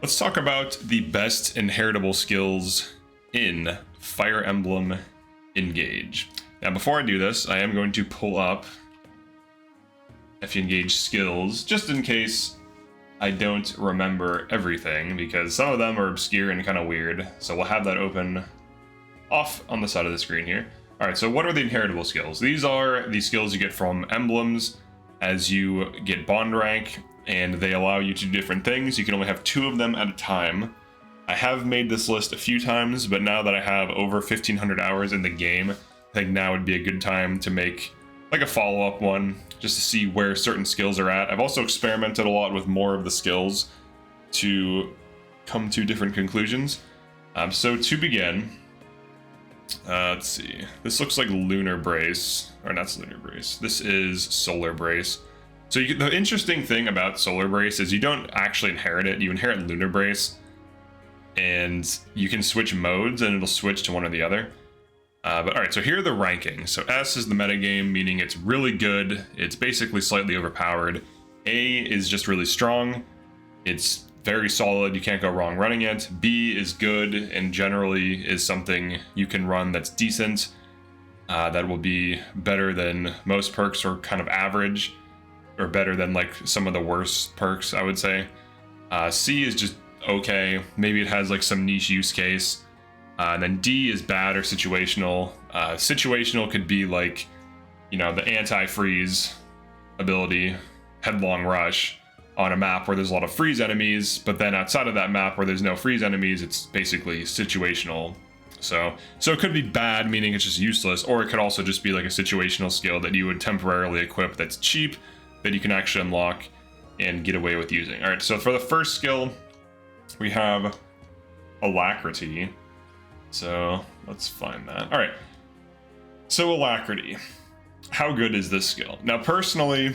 Let's talk about the best inheritable skills in Fire Emblem Engage. Now, before I do this, I am going to pull up Engage skills, just in case I don't remember everything, because some of them are obscure and kind of weird. So we'll have that open off on the side of the screen here. All right, so what are the inheritable skills? These are the skills you get from emblems as you get bond rank, and they allow you to do different things. You can only have 2 of them at a time. I have made this list a few times, but now that I have over 1,500 hours in the game, I think now would be a good time to make like a follow-up one, just to see where certain skills are at. I've also experimented a lot with more of the skills to come to different conclusions. So to begin, let's see. This looks like Lunar Brace, or not Lunar Brace. This is Solar Brace. So the interesting thing about Solar Brace is you don't actually inherit it. You inherit Lunar Brace, and you can switch modes, and it'll switch to one or the other. But all right, so here are the rankings. So S is the metagame, meaning it's really good. It's basically slightly overpowered. A is just really strong. It's very solid. You can't go wrong running it. B is good and generally is something you can run that's decent. That will be better than most perks, or kind of average, or better than like some of the worst perks, I would say. C is just okay. Maybe it has like some niche use case. And then D is bad or situational. Situational could be like, you know, the anti-freeze ability, Headlong Rush, on a map where there's a lot of freeze enemies, but then outside of that map where there's no freeze enemies, it's basically situational. So it could be bad, meaning it's just useless, or it could also just be like a situational skill that you would temporarily equip that's cheap, that you can actually unlock and get away with using. All right, so for the first skill, we have Alacrity. So let's find that. All right, so Alacrity. How good is this skill? Now, personally,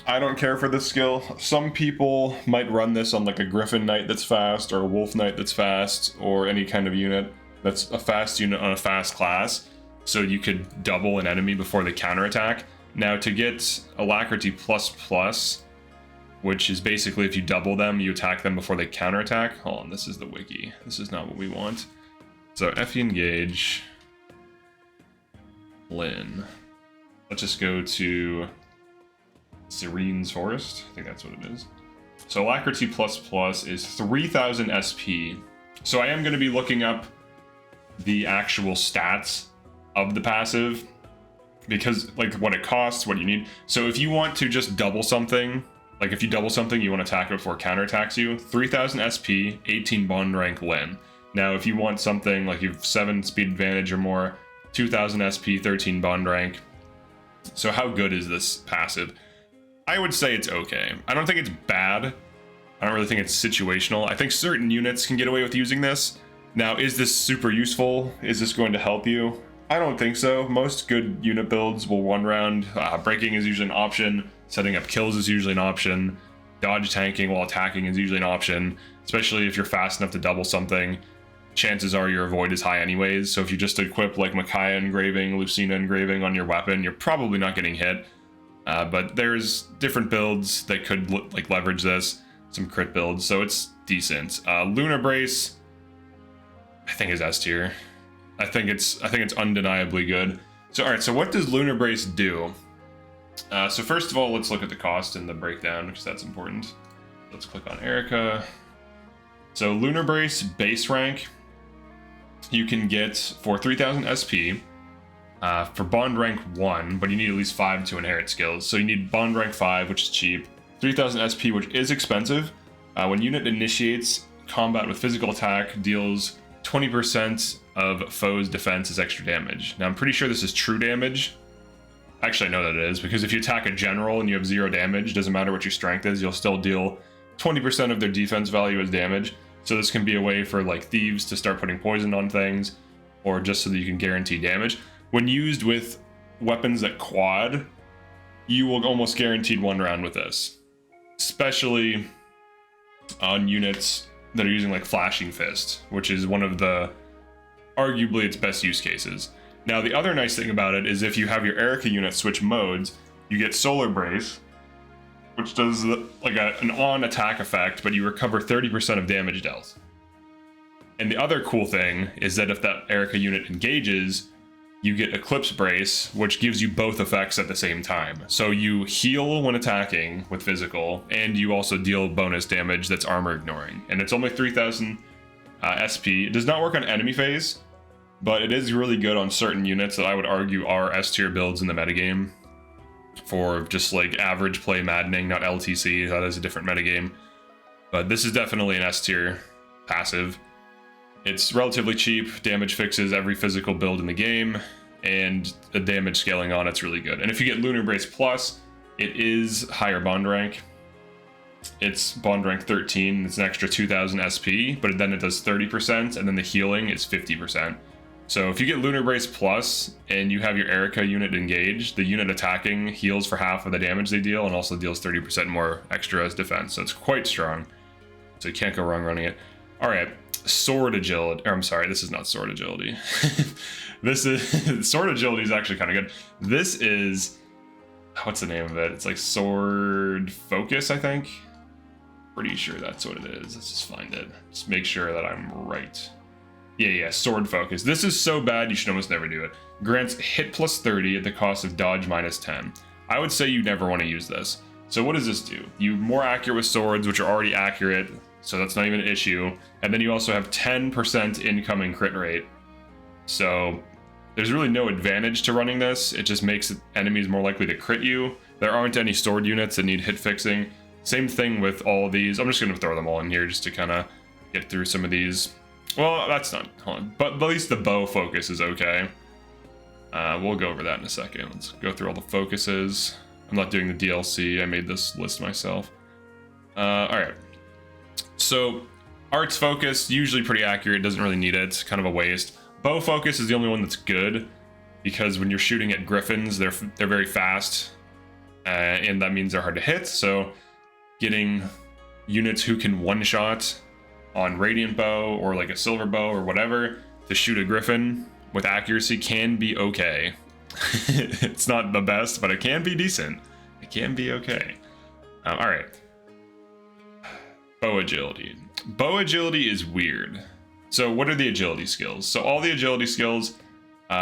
I don't care for this skill. Some people might run this on like a Griffin Knight that's fast, or a Wolf Knight that's fast, or any kind of unit that's a fast unit on a fast class. So you could double an enemy before they counterattack. Now, to get Alacrity ++, which is basically if you double them, you attack them before they counterattack. Hold on, this is the wiki. This is not what we want. So Engage, Lynn. Let's just go to Serene's Forest. I think that's what it is. So Alacrity ++ is 3,000 SP. So I am going to be looking up the actual stats of the passive, because like what it costs, what you need. So if you want to just double something, like if you double something, you want to attack it before it counterattacks you, 3,000 SP, 18 bond rank Lynn. Now, if you want something like you have 7 speed advantage or more, 2,000 SP, 13 bond rank. So how good is this passive? I would say it's okay. I don't think it's bad. I don't really think it's situational. I think certain units can get away with using this. Now, is this super useful? Is this going to help you? I don't think so. Most good unit builds will one round. Breaking is usually an option. Setting up kills is usually an option. Dodge tanking while attacking is usually an option, especially if you're fast enough to double something. Chances are your avoid is high anyways, so if you just equip like Micaiah engraving, Lucina engraving on your weapon, you're probably not getting hit. But there's different builds that could like leverage this, some crit builds, so it's decent. Lunar Brace, I think is S tier. I think it's undeniably good. So all right, so what does Lunar Brace do? So first of all, let's look at the cost and the breakdown, because that's important. Let's click on Erica. So Lunar Brace base rank, you can get for 3,000 SP, for bond rank 1, but you need at least 5 to inherit skills. So you need bond rank 5, which is cheap, 3,000 SP, which is expensive. When unit initiates combat with physical attack, deals 20% of foe's defense as extra damage. Now I'm pretty sure this is true damage. Actually, I know that it is, because if you attack a general and you have 0 damage, doesn't matter what your strength is, you'll still deal 20% of their defense value as damage. So this can be a way for like thieves to start putting poison on things, or just so that you can guarantee damage. When used with weapons that quad, you will almost guaranteed 1 round with this, especially on units that are using like Flashing Fist, which is one of the arguably its best use cases. Now, the other nice thing about it is if you have your Erica unit switch modes, you get Solar Brace, which does like an on attack effect, but you recover 30% of damage dealt. And the other cool thing is that if that Erica unit engages, you get Eclipse Brace, which gives you both effects at the same time. So you heal when attacking with physical, and you also deal bonus damage that's armor ignoring. And it's only 3000 SP. It does not work on enemy phase, but it is really good on certain units that I would argue are S tier builds in the metagame. For just like average play Maddening, not LTC, that is a different metagame. But this is definitely an S tier passive. It's relatively cheap, damage fixes every physical build in the game, and the damage scaling on it's really good. And if you get Lunar Brace Plus, it is higher bond rank. It's bond rank 13, it's an extra 2000 SP, but then it does 30%, and then the healing is 50%. So if you get Lunar Brace Plus, and you have your Erica unit engaged, the unit attacking heals for half of the damage they deal, and also deals 30% more extra as defense, so it's quite strong. So you can't go wrong running it. Alright. Sword agility, or I'm sorry, this is not sword agility. This is sword agility is actually kind of good. This is, what's the name of it? It's like sword focus, I think. Pretty sure that's what it is. Let's just find it. Just make sure that I'm right. Yeah, sword focus. This is so bad you should almost never do it. Grants hit plus 30 at the cost of dodge minus 10. I would say you never want to use this. So what does this do? You're more accurate with swords, which are already accurate. So that's not even an issue. And then you also have 10% incoming crit rate. So there's really no advantage to running this. It just makes enemies more likely to crit you. There aren't any sword units that need hit fixing. Same thing with all of these. I'm just going to throw them all in here just to kind of get through some of these. Well, that's not, hold on. But at least the bow focus is okay. We'll go over that in a second. Let's go through all the focuses. I'm not doing the DLC. I made this list myself. All right. So arts focus, usually pretty accurate, doesn't really need it, it's kind of a waste. Bow focus is the only one that's good, because when you're shooting at griffins, they're very fast, and that means they're hard to hit, so getting units who can one-shot on Radiant Bow, or like a Silver Bow, or whatever, to shoot a griffin with accuracy can be okay. It's not the best, but it can be decent. It can be okay. Alright. Bow agility. Bow agility is weird. So what are the agility skills? So all the agility skills,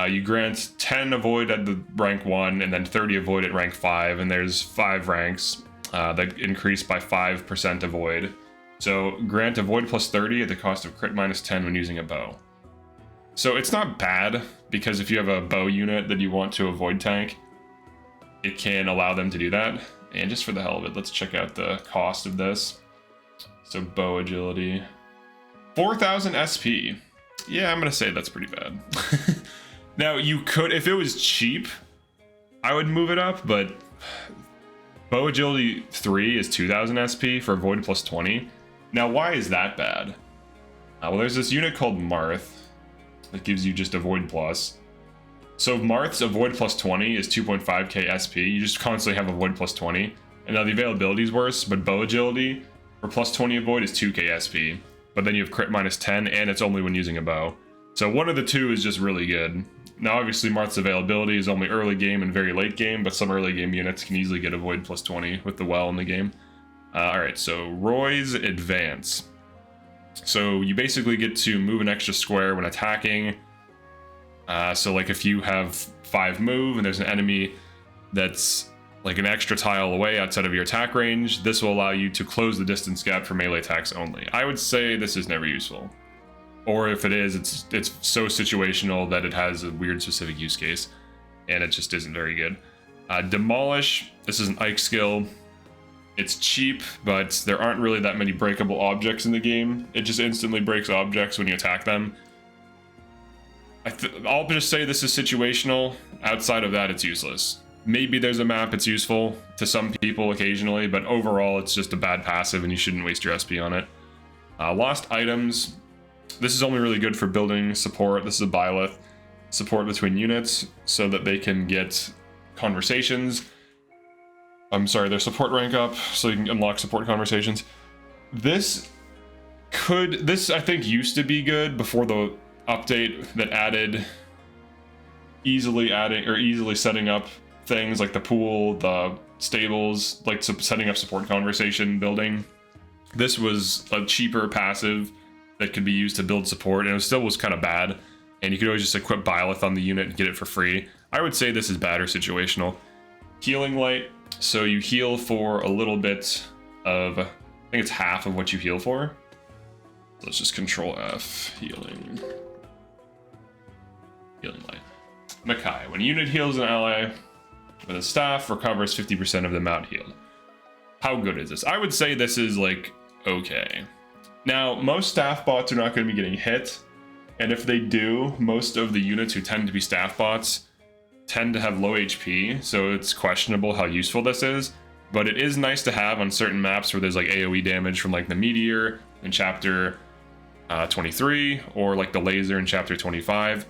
you grant 10 avoid at the rank 1 and then 30 avoid at rank 5, and there's 5 ranks that increase by 5% avoid. So grant avoid plus 30 at the cost of crit minus 10 when using a bow. So it's not bad, because if you have a bow unit that you want to avoid tank, it can allow them to do that. And just for the hell of it, let's check out the cost of this. So bow agility, 4000 SP. Yeah, I'm gonna say that's pretty bad. Now you could, if it was cheap, I would move it up, but bow agility 3 is 2000 SP for avoid plus 20. Now why is that bad? Well, there's this unit called Marth that gives you just avoid plus. So Marth's avoid plus 20 is 2.5k SP. You just constantly have avoid plus 20. And now the availability is worse, but bow agility for plus 20 avoid is 2k SP, but then you have crit minus 10, and it's only when using a bow. So one of the two is just really good. Now obviously Marth's availability is only early game and very late game, but some early game units can easily get avoid plus 20 with the well in the game. Alright, so Roy's Advance. So you basically get to move an extra square when attacking. So like if you have 5 move and there's an enemy that's like an extra tile away outside of your attack range, this will allow you to close the distance gap for melee attacks only. I would say this is never useful. Or if it is, it's so situational that it has a weird specific use case, and it just isn't very good. Demolish, this is an Ike skill. It's cheap, but there aren't really that many breakable objects in the game. It just instantly breaks objects when you attack them. I'll just say this is situational. Outside of that, it's useless. Maybe there's a map it's useful to some people occasionally, but overall it's just a bad passive and you shouldn't waste your SP on it. Lost items. This is only really good for building support. This is a Byleth. Support between units so that they can get conversations. I'm sorry, their support rank up so you can unlock support conversations. This I think used to be good before the update that added easily setting up things like the pool, the stables, like setting up support conversation building. This was a cheaper passive that could be used to build support, and it still was kind of bad. And you could always just equip Byleth on the unit and get it for free. I would say this is bad or situational. Healing light, so you heal for a little bit of, I think it's half of what you heal for. Let's just control F, healing. Healing light. Makai, when a unit heals an ally with a staff, recovers 50% of the amount healed. How good is this? I would say this is like, okay. Now, most staff bots are not going to be getting hit, and if they do, most of the units who tend to be staff bots tend to have low HP, so it's questionable how useful this is, but it is nice to have on certain maps where there's like AoE damage from like the meteor in chapter 23, or like the laser in chapter 25,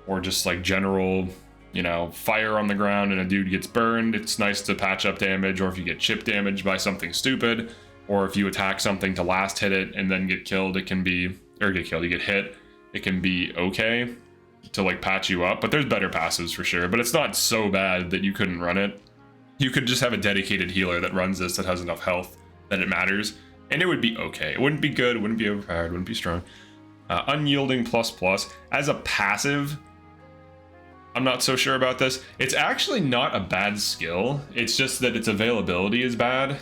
or just like general, you know, fire on the ground and a dude gets burned. It's nice to patch up damage, or if you get chip damage by something stupid, or if you attack something to last hit it and then get killed, it can be, or get killed, you get hit, it can be okay to like patch you up. But there's better passives for sure, but it's not so bad that you couldn't run it. You could just have a dedicated healer that runs this that has enough health that it matters, and it would be okay. It wouldn't be good, it wouldn't be overpowered, it wouldn't be strong. Unyielding ++ as a passive, I'm not so sure about this. It's actually not a bad skill. It's just that its availability is bad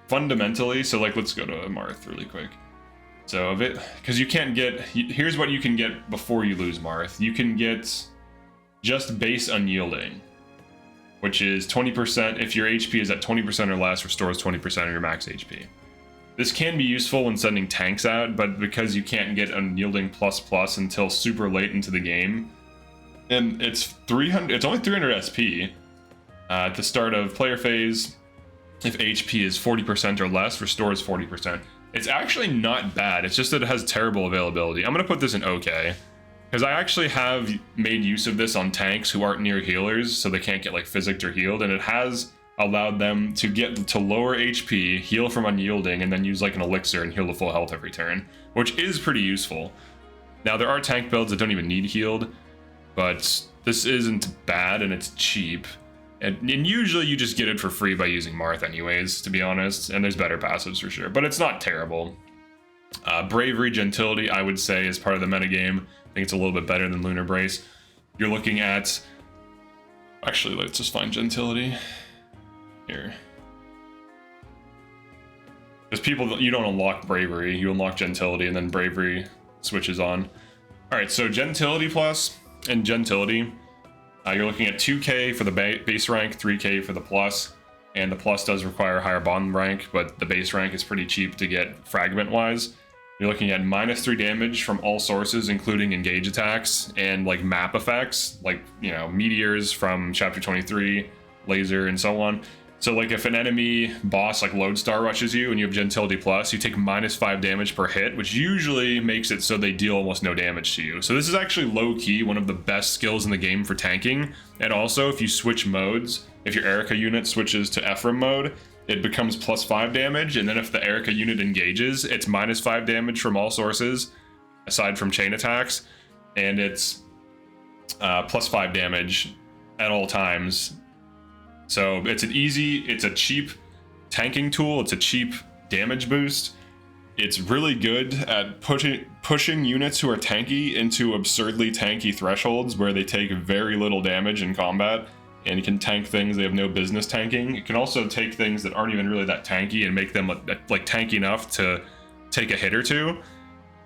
fundamentally. So like, let's go to Marth really quick. So because you can't get, here's what you can get before you lose Marth. You can get just base unyielding, which is 20%. If your HP is at 20% or less, restores 20% of your max HP. This can be useful when sending tanks out, but because you can't get unyielding ++ until super late into the game, and it's only 300 SP at the start of player phase. If HP is 40% or less, restores 40%. It's actually not bad. It's just that it has terrible availability. I'm gonna put this in okay, because I actually have made use of this on tanks who aren't near healers, so they can't get like physicked or healed, and it has allowed them to get to lower HP, heal from unyielding, and then use like an elixir and heal to full health every turn, which is pretty useful. Now there are tank builds that don't even need healed, but this isn't bad, and it's cheap. And usually you just get it for free by using Marth anyways, to be honest, and there's better passives for sure, but it's not terrible. Bravery, Gentility, I would say is part of the metagame. I think it's a little bit better than Lunar Brace. You're looking at, actually, let's just find Gentility here. Because people, you don't unlock Bravery, you unlock Gentility, and then Bravery switches on. All right, so Gentility Plus and Gentility, you're looking at 2k for the base rank, 3k for the plus, and the plus does require higher bond rank, but the base rank is pretty cheap to get fragment wise. You're looking at -3 damage from all sources, including engage attacks and like map effects, like, you know, meteors from chapter 23, laser, and so on. So like if an enemy boss like Lodestar rushes you and you have Gentility Plus, you take -5 damage per hit, which usually makes it so they deal almost no damage to you. So this is actually low-key one of the best skills in the game for tanking. And also if you switch modes, if your Erica unit switches to Ephraim mode, it becomes +5 damage, and then if the Erica unit engages, it's -5 damage from all sources, aside from chain attacks, and it's +5 damage at all times. So it's a cheap tanking tool, it's a cheap damage boost. It's really good at pushing units who are tanky into absurdly tanky thresholds where they take very little damage in combat, and it can tank things they have no business tanking. It can also take things that aren't even really that tanky and make them like tanky enough to take a hit or two.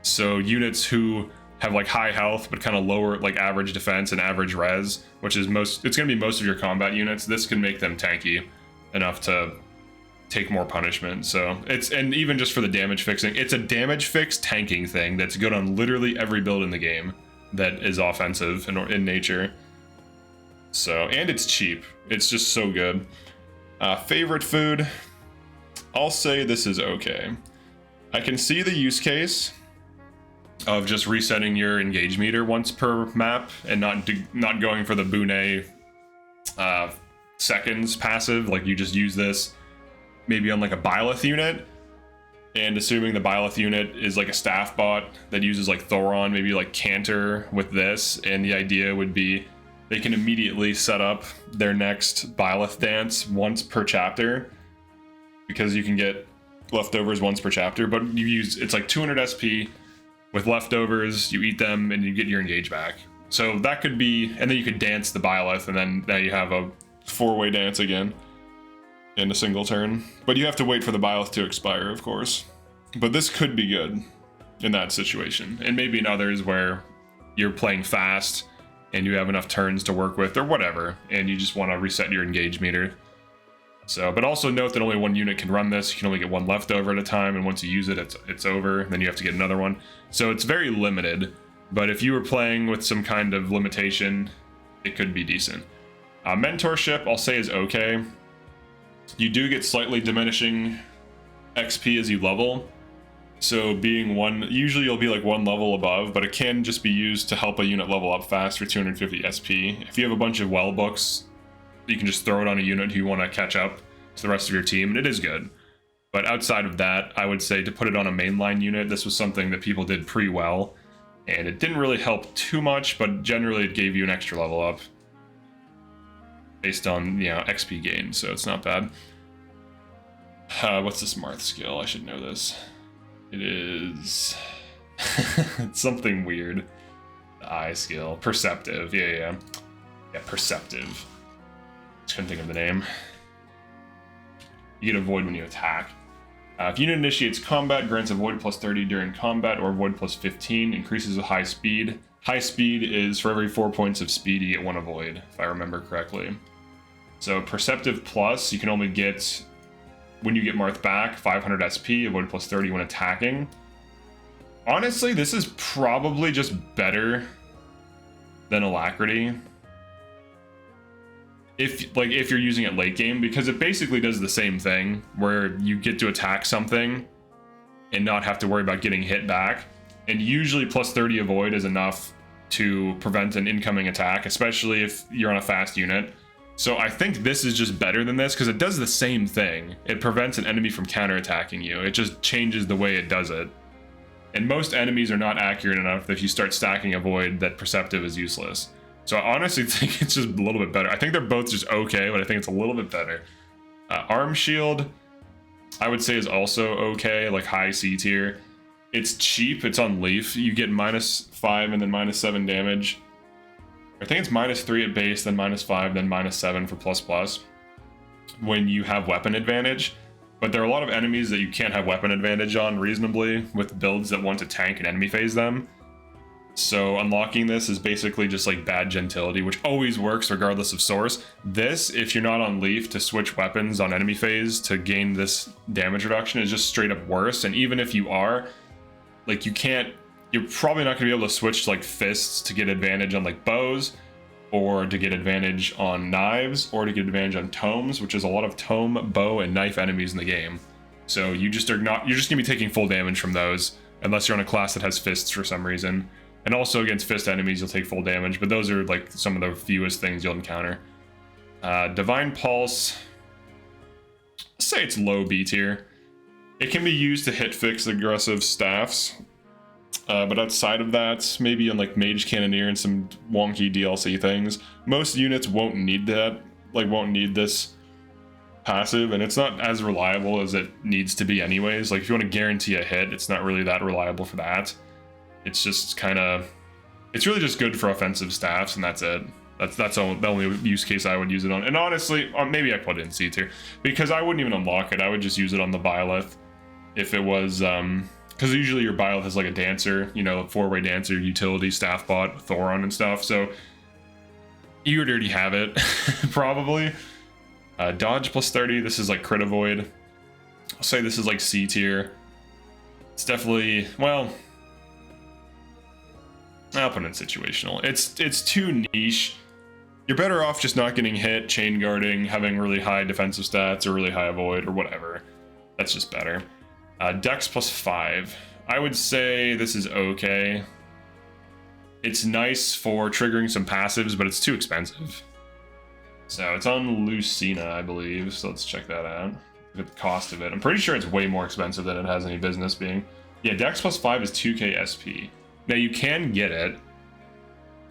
So units who have like high health but kind of lower like average defense and average res, which is it's going to be most of your combat units, this can make them tanky enough to take more punishment. So and even just for the damage fixing, it's a damage fix tanking thing that's good on literally every build in the game that is offensive in nature. So, and it's cheap. It's just so good. Favorite food, I'll say this is okay. I can see the use case of just resetting your engage meter once per map and not going for the Bune seconds passive. Like you just use this maybe on like a Byleth unit, and assuming the Byleth unit is like a staff bot that uses like Thoron, maybe like Cantor with this, and the idea would be they can immediately set up their next Byleth dance once per chapter, because you can get leftovers once per chapter, but it's like 200 SP with leftovers, you eat them and you get your engage back. So that could be, and then you could dance the Byleth, and then now you have a 4-way dance again in a single turn. But you have to wait for the Byleth to expire, of course. But this could be good in that situation, and maybe in others where you're playing fast and you have enough turns to work with or whatever, and you just want to reset your engage meter. So, but also note that only one unit can run this. You can only get one leftover at a time, and once you use it, it's over. Then you have to get another one. So it's very limited, but if you were playing with some kind of limitation, it could be decent. Mentorship, I'll say, is okay. You do get slightly diminishing XP as you level. So being usually you'll be like one level above, but it can just be used to help a unit level up fast for 250 SP. If you have a bunch of well books, you can just throw it on a unit who you want to catch up to the rest of your team, and it is good. But outside of that, I would say to put it on a mainline unit, this was something that people did pretty well, and it didn't really help too much, but generally it gave you an extra level up based on, XP gain, so it's not bad. What's this Marth skill? I should know this. It is it's something weird. The eye skill. Perceptive. Yeah, perceptive. Just couldn't think of the name. You get avoid when you attack. If unit initiates combat, grants avoid plus 30 during combat, or avoid plus 15, increases with high speed. High speed is for every 4 points of speed you get one avoid, if I remember correctly. So perceptive plus, you can only get, when you get Marth back, 500 SP, avoid plus 30 when attacking. Honestly, this is probably just better than Alacrity. If you're using it late game, because it basically does the same thing, where you get to attack something and not have to worry about getting hit back. And usually plus 30 avoid is enough to prevent an incoming attack, especially if you're on a fast unit. So I think this is just better than this, because it does the same thing. It prevents an enemy from counterattacking you. It just changes the way it does it. And most enemies are not accurate enough that if you start stacking avoid, that perceptive is useless. So I honestly think it's just a little bit better. I think they're both just okay, but I think it's a little bit better. Arm Shield, I would say, is also okay, like high C tier. It's cheap, it's on Leaf. You get -5 and then -7 damage. I think it's -3 at base, then -5, then -7 for ++ when you have weapon advantage. But there are a lot of enemies that you can't have weapon advantage on reasonably with builds that want to tank and enemy phase them. So unlocking this is basically just like bad gentility, which always works regardless of source. This, if you're not on Leaf, to switch weapons on enemy phase to gain this damage reduction is just straight up worse. And even if you are, like, you're probably not gonna be able to switch to like fists to get advantage on like bows, or to get advantage on knives, or to get advantage on tomes, which is a lot of tome, bow, and knife enemies in the game. So you're just gonna be taking full damage from those, unless you're on a class that has fists for some reason. And also against fist enemies, you'll take full damage, but those are like some of the fewest things you'll encounter. Divine Pulse, let's say it's low B tier. It can be used to hit fix aggressive staffs, but outside of that, maybe on like Mage Cannoneer and some wonky DLC things, most units won't need that, won't need this passive, and it's not as reliable as it needs to be anyways. Like if you want to guarantee a hit, it's not really that reliable for that. It's just it's really just good for offensive staffs, and that's it. That's the only use case I would use it on. And honestly, maybe I put it in C tier, because I wouldn't even unlock it. I would just use it on the Byleth if it was, because usually your Byleth is like a dancer, a 4-way dancer, utility, staff bot, Thoron and stuff. So you would already have it, probably. Dodge plus 30, this is like crit avoid. I'll say this is like C tier. It's definitely, well, I'll put it in situational. It's too niche. You're better off just not getting hit, chain guarding, having really high defensive stats, or really high avoid, or whatever. That's just better. Dex plus 5. I would say this is okay. It's nice for triggering some passives, but it's too expensive. So it's on Lucina, I believe, so let's check that out. Look at the cost of it. I'm pretty sure it's way more expensive than it has any business being. Yeah, Dex plus 5 is 2k SP. Now you can get it,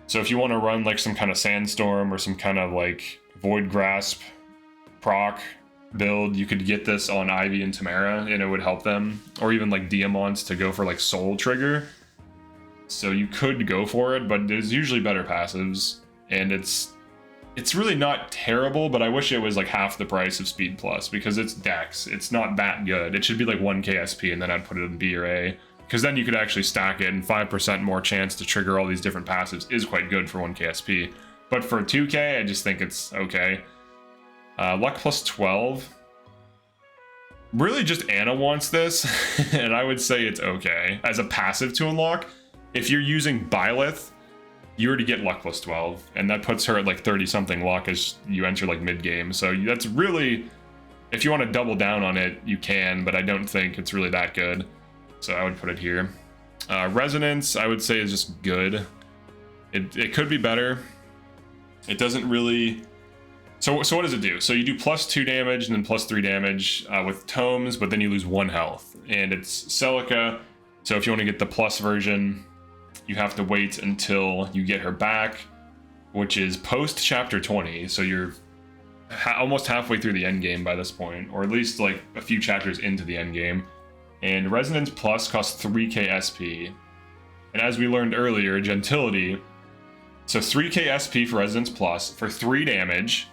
So if you want to run like some kind of Sandstorm or some kind of like Void Grasp proc build, you could get this on Ivy and Tamara and it would help them. Or even like Diamants to go for like Soul Trigger. So you could go for it, but there's usually better passives. And it's really not terrible, but I wish it was like half the price of Speed Plus because it's Dex. It's not that good. It should be like 1k SP and then I'd put it in B or A. Because then you could actually stack it, and 5% more chance to trigger all these different passives is quite good for 1k SP. But for 2k, I just think it's okay. Luck plus 12. Really just Anna wants this, and I would say it's okay. As a passive to unlock, if you're using Byleth, you already get Luck plus 12, and that puts her at like 30-something luck as you enter like mid-game. So that's really, if you want to double down on it, you can, but I don't think it's really that good. So I would put it here. Resonance, I would say, is just good. It could be better. It doesn't really... So what does it do? So you do plus 2 damage and then plus 3 damage with tomes, but then you lose 1 health. And it's Celica, so if you want to get the plus version, you have to wait until you get her back, which is post chapter 20. So you're almost halfway through the end game by this point, or at least like a few chapters into the end game. And Resonance Plus costs 3k SP. And as we learned earlier, Gentility, so 3k SP for Resonance Plus for 3 damage,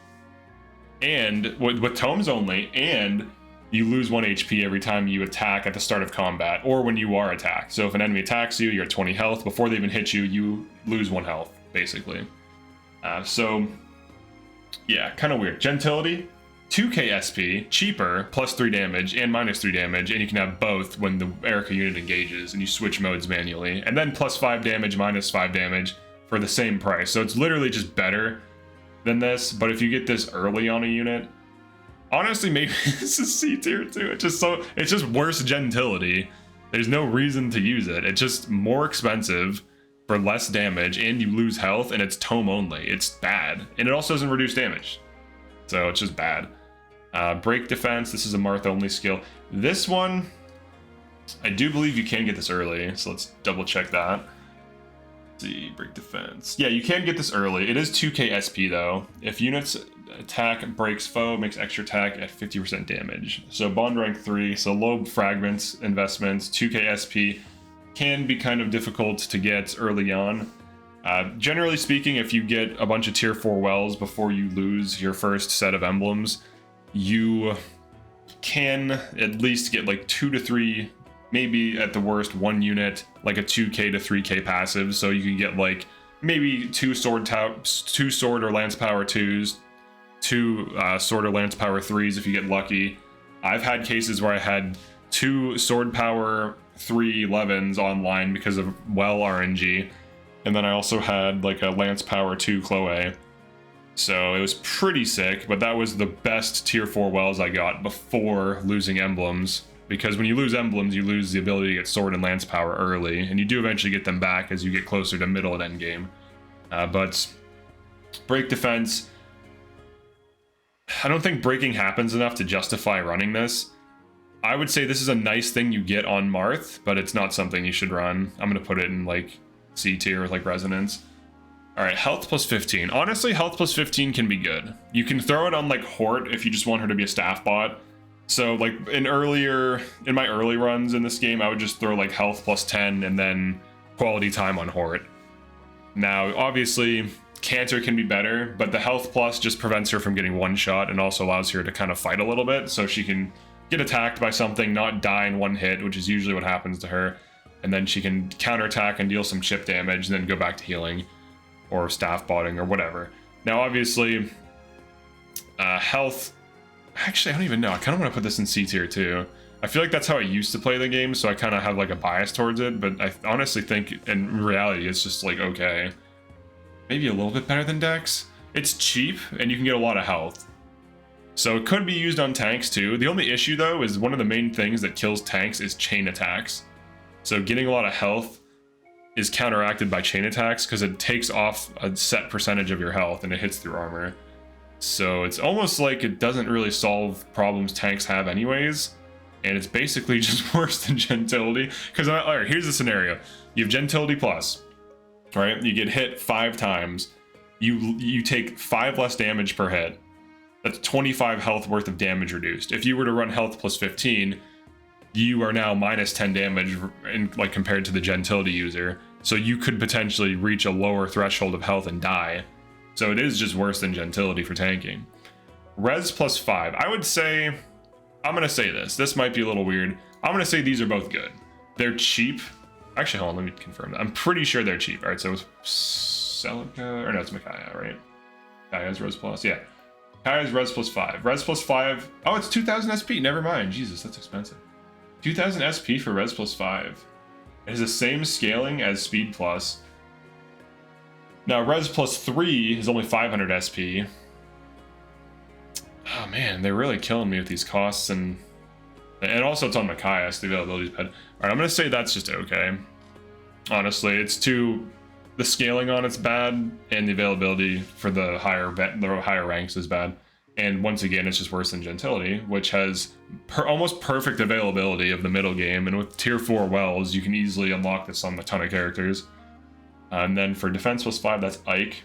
and with tomes only, and you lose 1 HP every time you attack at the start of combat, or when you are attacked. So if an enemy attacks you, you're at 20 health. Before they even hit you, you lose 1 health, basically. So, yeah, kind of weird. Gentility, 2k SP, cheaper, plus 3 damage and minus 3 damage, and you can have both when the Erica unit engages and you switch modes manually. And then plus 5 damage, minus 5 damage for the same price. So it's literally just better than this, but if you get this early on a unit, honestly, maybe this is C tier too. It's just worse Gentility. There's no reason to use it. It's just more expensive for less damage, and you lose health, and it's tome only. It's bad, and it also doesn't reduce damage. So it's just bad. Break defense, this is a Marth only skill. This one, I do believe you can get this early, so let's double check that. Let's see, break defense. Yeah, you can get this early. It is 2k SP though. If units attack breaks foe, makes extra attack at 50% damage. So bond rank 3, so low fragments investments, 2k SP can be kind of difficult to get early on. Generally speaking, if you get a bunch of tier 4 wells before you lose your first set of emblems, you can at least get like 2 to 3, maybe at the worst 1 unit, like a 2k to 3k passive. So you can get like maybe 2 sword or lance power 2s, 2 sword or lance power 3s if you get lucky. I've had cases where I had 2 sword power 3 11s online because of well RNG. And then I also had like a lance power 2 Chloe. So it was pretty sick, but that was the best tier 4 wells I got before losing emblems. Because when you lose emblems, you lose the ability to get sword and lance power early, and you do eventually get them back as you get closer to middle and end game. But break defense, I don't think breaking happens enough to justify running this. I would say this is a nice thing you get on Marth, but it's not something you should run. I'm going to put it in like C tier with like Resonance. Alright, health plus 15. Honestly, health plus 15 can be good. You can throw it on like Hort if you just want her to be a staff bot. So like in my early runs in this game, I would just throw like health plus 10 and then quality time on Hort. Now, obviously, Cantor can be better, but the health plus just prevents her from getting one shot and also allows her to kind of fight a little bit, so she can get attacked by something, not die in one hit, which is usually what happens to her. And then she can counterattack and deal some chip damage and then go back to healing or staff botting or whatever. Now, obviously, health... Actually, I don't even know. I kind of want to put this in C tier too. I feel like that's how I used to play the game, so I kind of have like a bias towards it, but I honestly think in reality it's just like okay. Maybe a little bit better than Dex. It's cheap, and you can get a lot of health. So it could be used on tanks too. The only issue though is one of the main things that kills tanks is chain attacks. So getting a lot of health is counteracted by chain attacks because it takes off a set percentage of your health and it hits through armor. So it's almost like it doesn't really solve problems tanks have anyways. And it's basically just worse than Gentility. Because, alright, here's the scenario. You have Gentility Plus. right? You get hit 5 times. You take 5 less damage per hit. That's 25 health worth of damage reduced. If you were to run health plus 15, you are now minus 10 damage like compared to the gentility user. So you could potentially reach a lower threshold of health and die. So it is just worse than gentility for tanking. Res plus 5. I would say, I'm gonna say this. This might be a little weird. I'm gonna say these are both good. They're cheap. Actually, hold on, let me confirm that. I'm pretty sure they're cheap. All right, so it's Celica, or no, it's Micaiah, right? Micaiah's Res plus, yeah. Micaiah's Res plus 5. Res plus 5, oh, it's 2000 SP, never mind. Jesus, that's expensive. 2000 SP for Res plus 5. It has the same scaling as Speed plus. Now, Res plus 3 is only 500 SP. Oh man, they're really killing me with these costs, and also it's on Micaiah, so the availability is bad. Alright, I'm gonna say that's just okay. Honestly, it's too... The scaling on it's bad, and the availability for the higher ranks is bad. And once again, it's just worse than gentility, which has almost perfect availability of the middle game, and with tier 4 wells, you can easily unlock this on a ton of characters. And then for defense plus 5, that's Ike.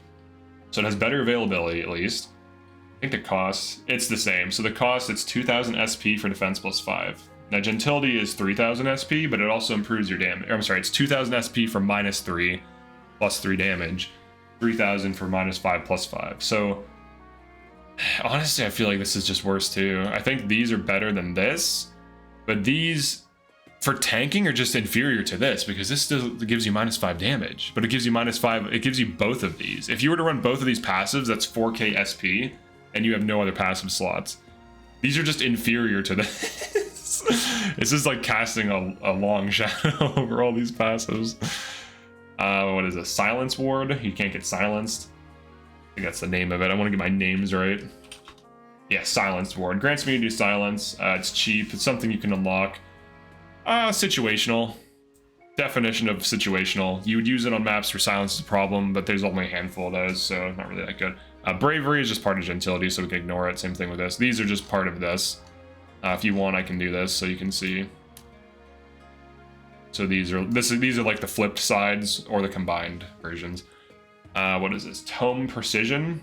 So it has better availability, at least. I think the cost, it's the same. So the cost, it's 2000 SP for defense plus 5. Now, gentility is 3000 SP, but it also improves your damage. I'm sorry, it's 2000 SP for minus 3, plus 3 damage. 3000 for minus 5, plus 5. So, honestly, I feel like this is just worse too. I think these are better than this, but these... For tanking are just inferior to this, because this still gives you minus 5 damage, but it gives you minus 5, it gives you both of these. If you were to run both of these passives, that's 4k SP, and you have no other passive slots. These are just inferior to this. It's just like casting a long shadow over all these passives. What is a silence ward? You can't get silenced. I think that's the name of it. I want to get my names right. Yeah, silence ward. Grants immunity to silence. It's cheap. It's something you can unlock. Situational. Definition of situational. You would use it on maps where silence is a problem, but there's only a handful of those, so not really that good. Bravery is just part of gentility, so we can ignore it. Same thing with this. These are just part of this. If you want, I can do this so you can see. So these are like the flipped sides or the combined versions. What is this? Tome Precision.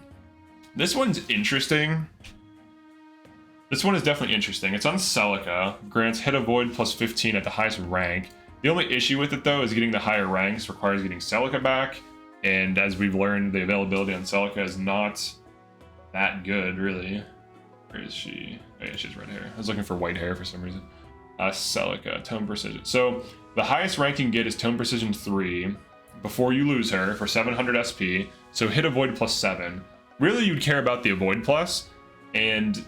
This one's interesting. This one is definitely interesting. It's on Celica, grants hit avoid plus 15 at the highest rank. The only issue with it though is getting the higher ranks requires getting Celica back, and as we've learned, the availability on Celica is not that good, really. Where is she? Oh yeah, she's red hair. I was looking for white hair for some reason. Celica, Tome Precision. So the highest rank you can get is Tome Precision 3 before you lose her for 700 SP. So hit avoid plus 7. Really, you'd care about the avoid plus, and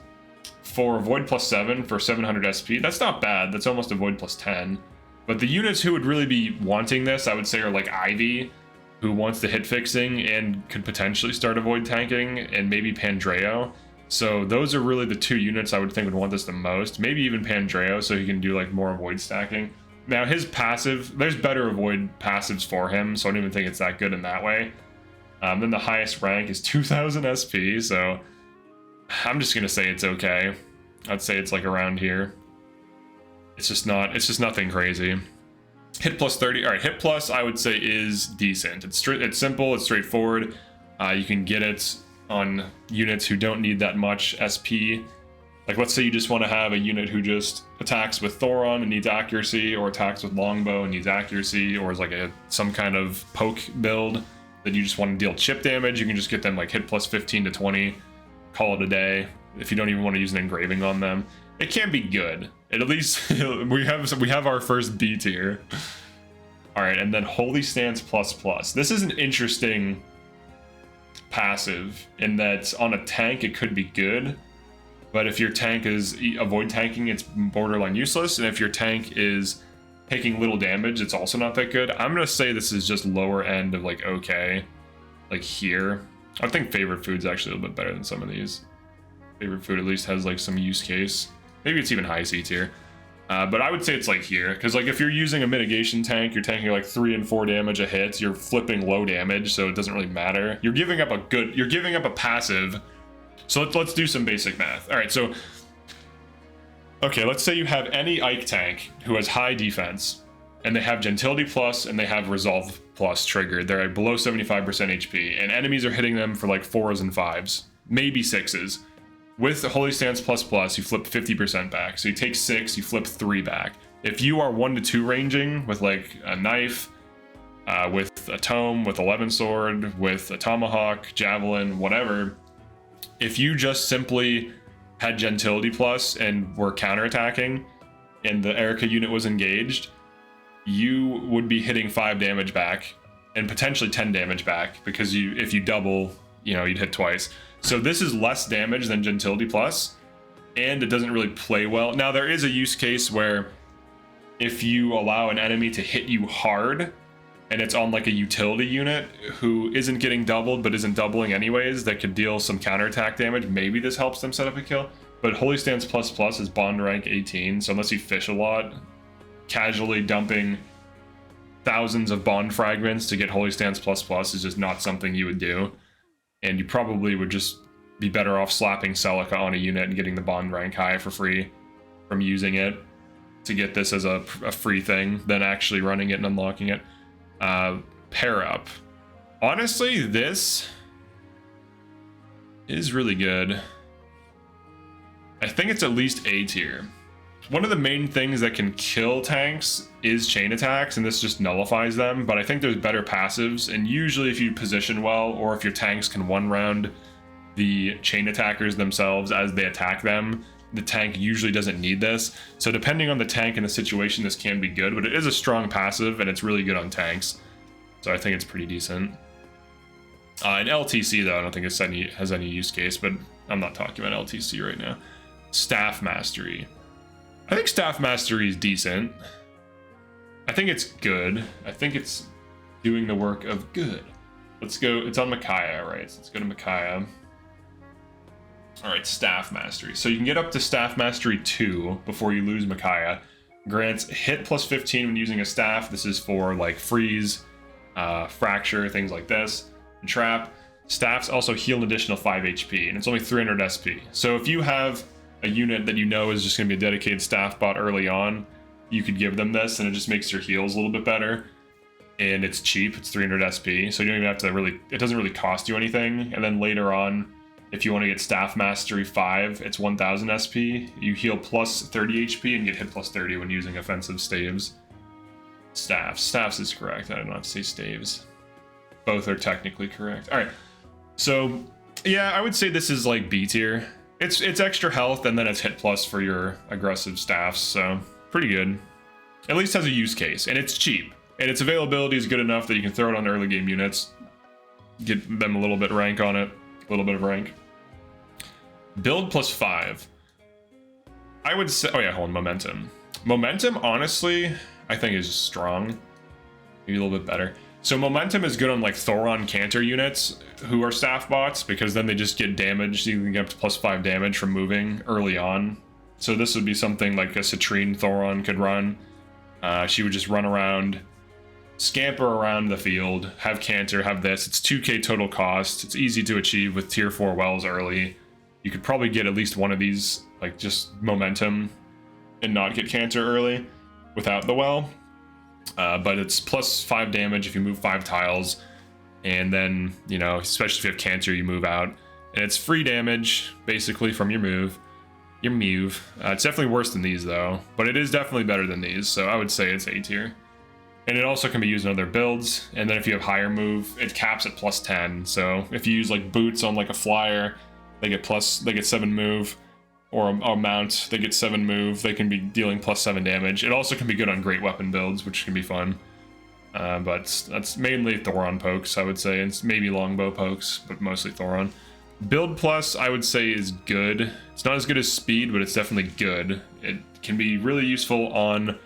for avoid plus 7 for 700 SP, that's not bad. That's almost avoid plus 10. But the units who would really be wanting this, I would say, are like Ivy, who wants the hit fixing and could potentially start avoid tanking, and maybe Pandreo. So those are really the 2 units I would think would want this the most. Maybe even Pandreo, so he can do like more avoid stacking. Now his passive, there's better avoid passives for him, so I don't even think it's that good in that way. Then the highest rank is 2000 SP, so I'm just gonna say it's okay. I'd say it's like around here. It's just nothing crazy. Hit plus 30. All right, hit plus I would say is decent. It's simple. It's straightforward. You can get it on units who don't need that much SP. Like let's say you just want to have a unit who just attacks with Thoron and needs accuracy, or attacks with Longbow and needs accuracy, or is like some kind of poke build that you just want to deal chip damage. You can just get them like hit plus 15 to 20. Call it a day. If you don't even want to use an engraving on them, it can be good. At least we have our first B tier. All right, and then Holy Stance plus plus. This is an interesting passive in that on a tank it could be good, but if your tank is avoid tanking, it's borderline useless, and if your tank is taking little damage, it's also not that good. I'm gonna say this is just lower end of like okay, like here. I think Favorite Food's actually a little bit better than some of these. Favorite Food at least has like some use case. Maybe it's even high C tier. But I would say it's like here, because like if you're using a mitigation tank, you're tanking like 3 and 4 damage a hit, you're flipping low damage, so it doesn't really matter. You're giving up a passive. So let's do some basic math. All right, so okay, let's say you have any Ike tank who has high defense, and they have Gentility Plus, and they have Resolve Plus triggered. They're at below 75% HP, and enemies are hitting them for like 4s and 5s, maybe 6s. With Holy Stance Plus Plus, you flip 50% back. So you take 6, you flip 3 back. If you are 1 to 2 ranging with like a knife, with a tome, with a Levin sword, with a tomahawk, javelin, whatever, if you just simply had Gentility Plus and were counterattacking, and the Erica unit was engaged, you would be hitting 5 damage back and potentially 10 damage back, because if you double, you'd hit twice. So this is less damage than Gentility Plus, and it doesn't really play well. Now, there is a use case where if you allow an enemy to hit you hard, and it's on like a utility unit who isn't getting doubled but isn't doubling anyways, that could deal some counterattack damage, maybe this helps them set up a kill. But Holy Stance Plus Plus is bond rank 18, so unless you fish a lot, casually dumping thousands of bond fragments to get Holy Stance Plus Plus is just not something you would do. And you probably would just be better off slapping Celica on a unit and getting the bond rank high for free from using it to get this as a free thing than actually running it and unlocking it. Pair up. Honestly, this is really good. I think it's at least A tier. One of the main things that can kill tanks is chain attacks, and this just nullifies them, but I think there's better passives, and usually if you position well, or if your tanks can one round the chain attackers themselves as they attack them, the tank usually doesn't need this. So depending on the tank and the situation, this can be good, but it is a strong passive, and it's really good on tanks. So I think it's pretty decent. In LTC, though, I don't think it has any use case, but I'm not talking about LTC right now. Staff Mastery. I think Staff Mastery is decent. I think it's good. I think it's doing the work of good. Let's go. It's on Micaiah, right? So let's go to Micaiah. All right, Staff Mastery. So you can get up to Staff Mastery 2 before you lose Micaiah. Grants hit plus 15 when using a staff. This is for like freeze, fracture, things like this, and trap. Staffs also heal an additional 5 HP, and it's only 300 SP. So if you have a unit that you know is just going to be a dedicated staff bot early on, you could give them this, and it just makes your heals a little bit better. And it's cheap, it's 300 SP, so you don't even have to it doesn't really cost you anything. And then later on, if you want to get Staff Mastery 5, it's 1000 SP. You heal plus 30 HP and get hit plus 30 when using offensive staves. Staffs is correct, I don't have to say staves. Both are technically correct. All right, so yeah, I would say this is like B tier. It's extra health, and then it's hit plus for your aggressive staffs, so pretty good. At least has a use case, and it's cheap. And its availability is good enough that you can throw it on early game units, get them a little bit rank on it, a little bit of rank. Build plus 5. I would say, oh yeah, hold on, momentum. Momentum, honestly, I think is strong. Maybe a little bit better. So momentum is good on like Thoron Cantor units who are staff bots, because then they just get damaged. You can get up to plus 5 damage from moving early on. So this would be something like a Citrine Thoron could run. She would just run around, scamper around the field, have Cantor, have this. It's 2k total cost. It's easy to achieve with tier 4 wells early. You could probably get at least one of these, like just momentum, and not get Cantor early without the well. But it's plus 5 damage if you move 5 tiles, and then, you know, especially if you have Cantor, you move out, and it's free damage basically from your move. It's definitely worse than these though, but it is definitely better than these, so I would say it's A tier. And it also can be used in other builds, and then if you have higher move, it caps at plus 10. So if you use like boots on like a flyer, they get 7 move, or a mount, they get 7 move, they can be dealing plus 7 damage. It also can be good on great weapon builds, which can be fun. But that's mainly Thoron pokes, I would say. It's maybe longbow pokes, but mostly Thoron. Build plus, I would say, is good. It's not as good as speed, but it's definitely good. It can be really useful on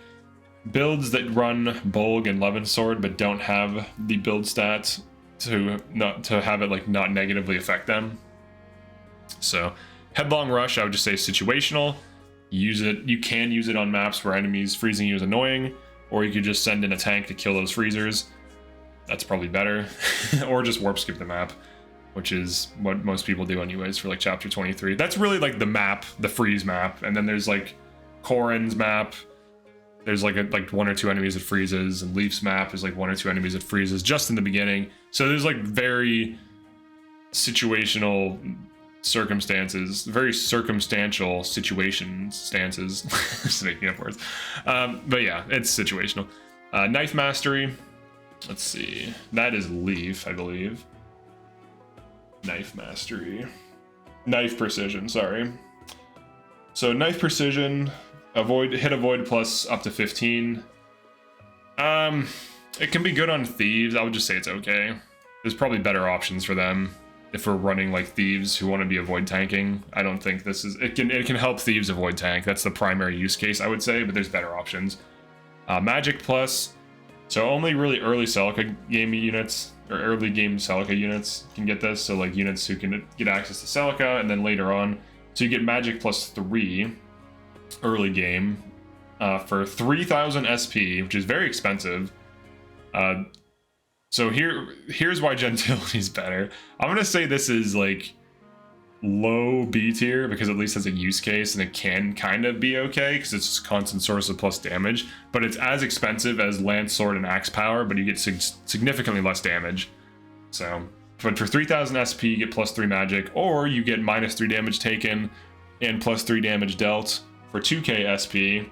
builds that run Bolg and Levin Sword, but don't have the build stats to have it like not negatively affect them. So Headlong Rush, I would just say situational. You can use it on maps where enemies freezing you is annoying, or you could just send in a tank to kill those freezers. That's probably better. Or just warp skip the map, which is what most people do anyways for like chapter 23. That's really like the map, the freeze map. And then there's like Corrin's map, There's like one or two enemies it freezes, and Leaf's map is like one or two enemies it freezes just in the beginning. So there's like very situational circumstances, very circumstantial stances. Just making up words. But yeah, it's situational. Knife mastery. Let's see. That is Leaf, I believe. Knife mastery. Knife precision, sorry. So knife precision, hit avoid plus up to 15. It can be good on thieves. I would just say it's okay. There's probably better options for them if we're running like thieves who want to be avoid tanking. I don't think this is it can help thieves avoid tank. That's the primary use case, I would say, but there's better options. Magic plus, so only really early Celica game units or early game Celica units can get this. So like units who can get access to Celica, and then later on, so you get Magic plus 3 early game for 3,000 SP, which is very expensive. So here's why Gentility is better. I'm gonna say this is like low B tier because at least has a use case and it can kind of be okay because it's just constant source of plus damage, but it's as expensive as Lance, Sword, and Axe Power, but you get significantly less damage. So, but for 3,000 SP, you get plus 3 magic, or you get minus 3 damage taken and plus 3 damage dealt for 2k SP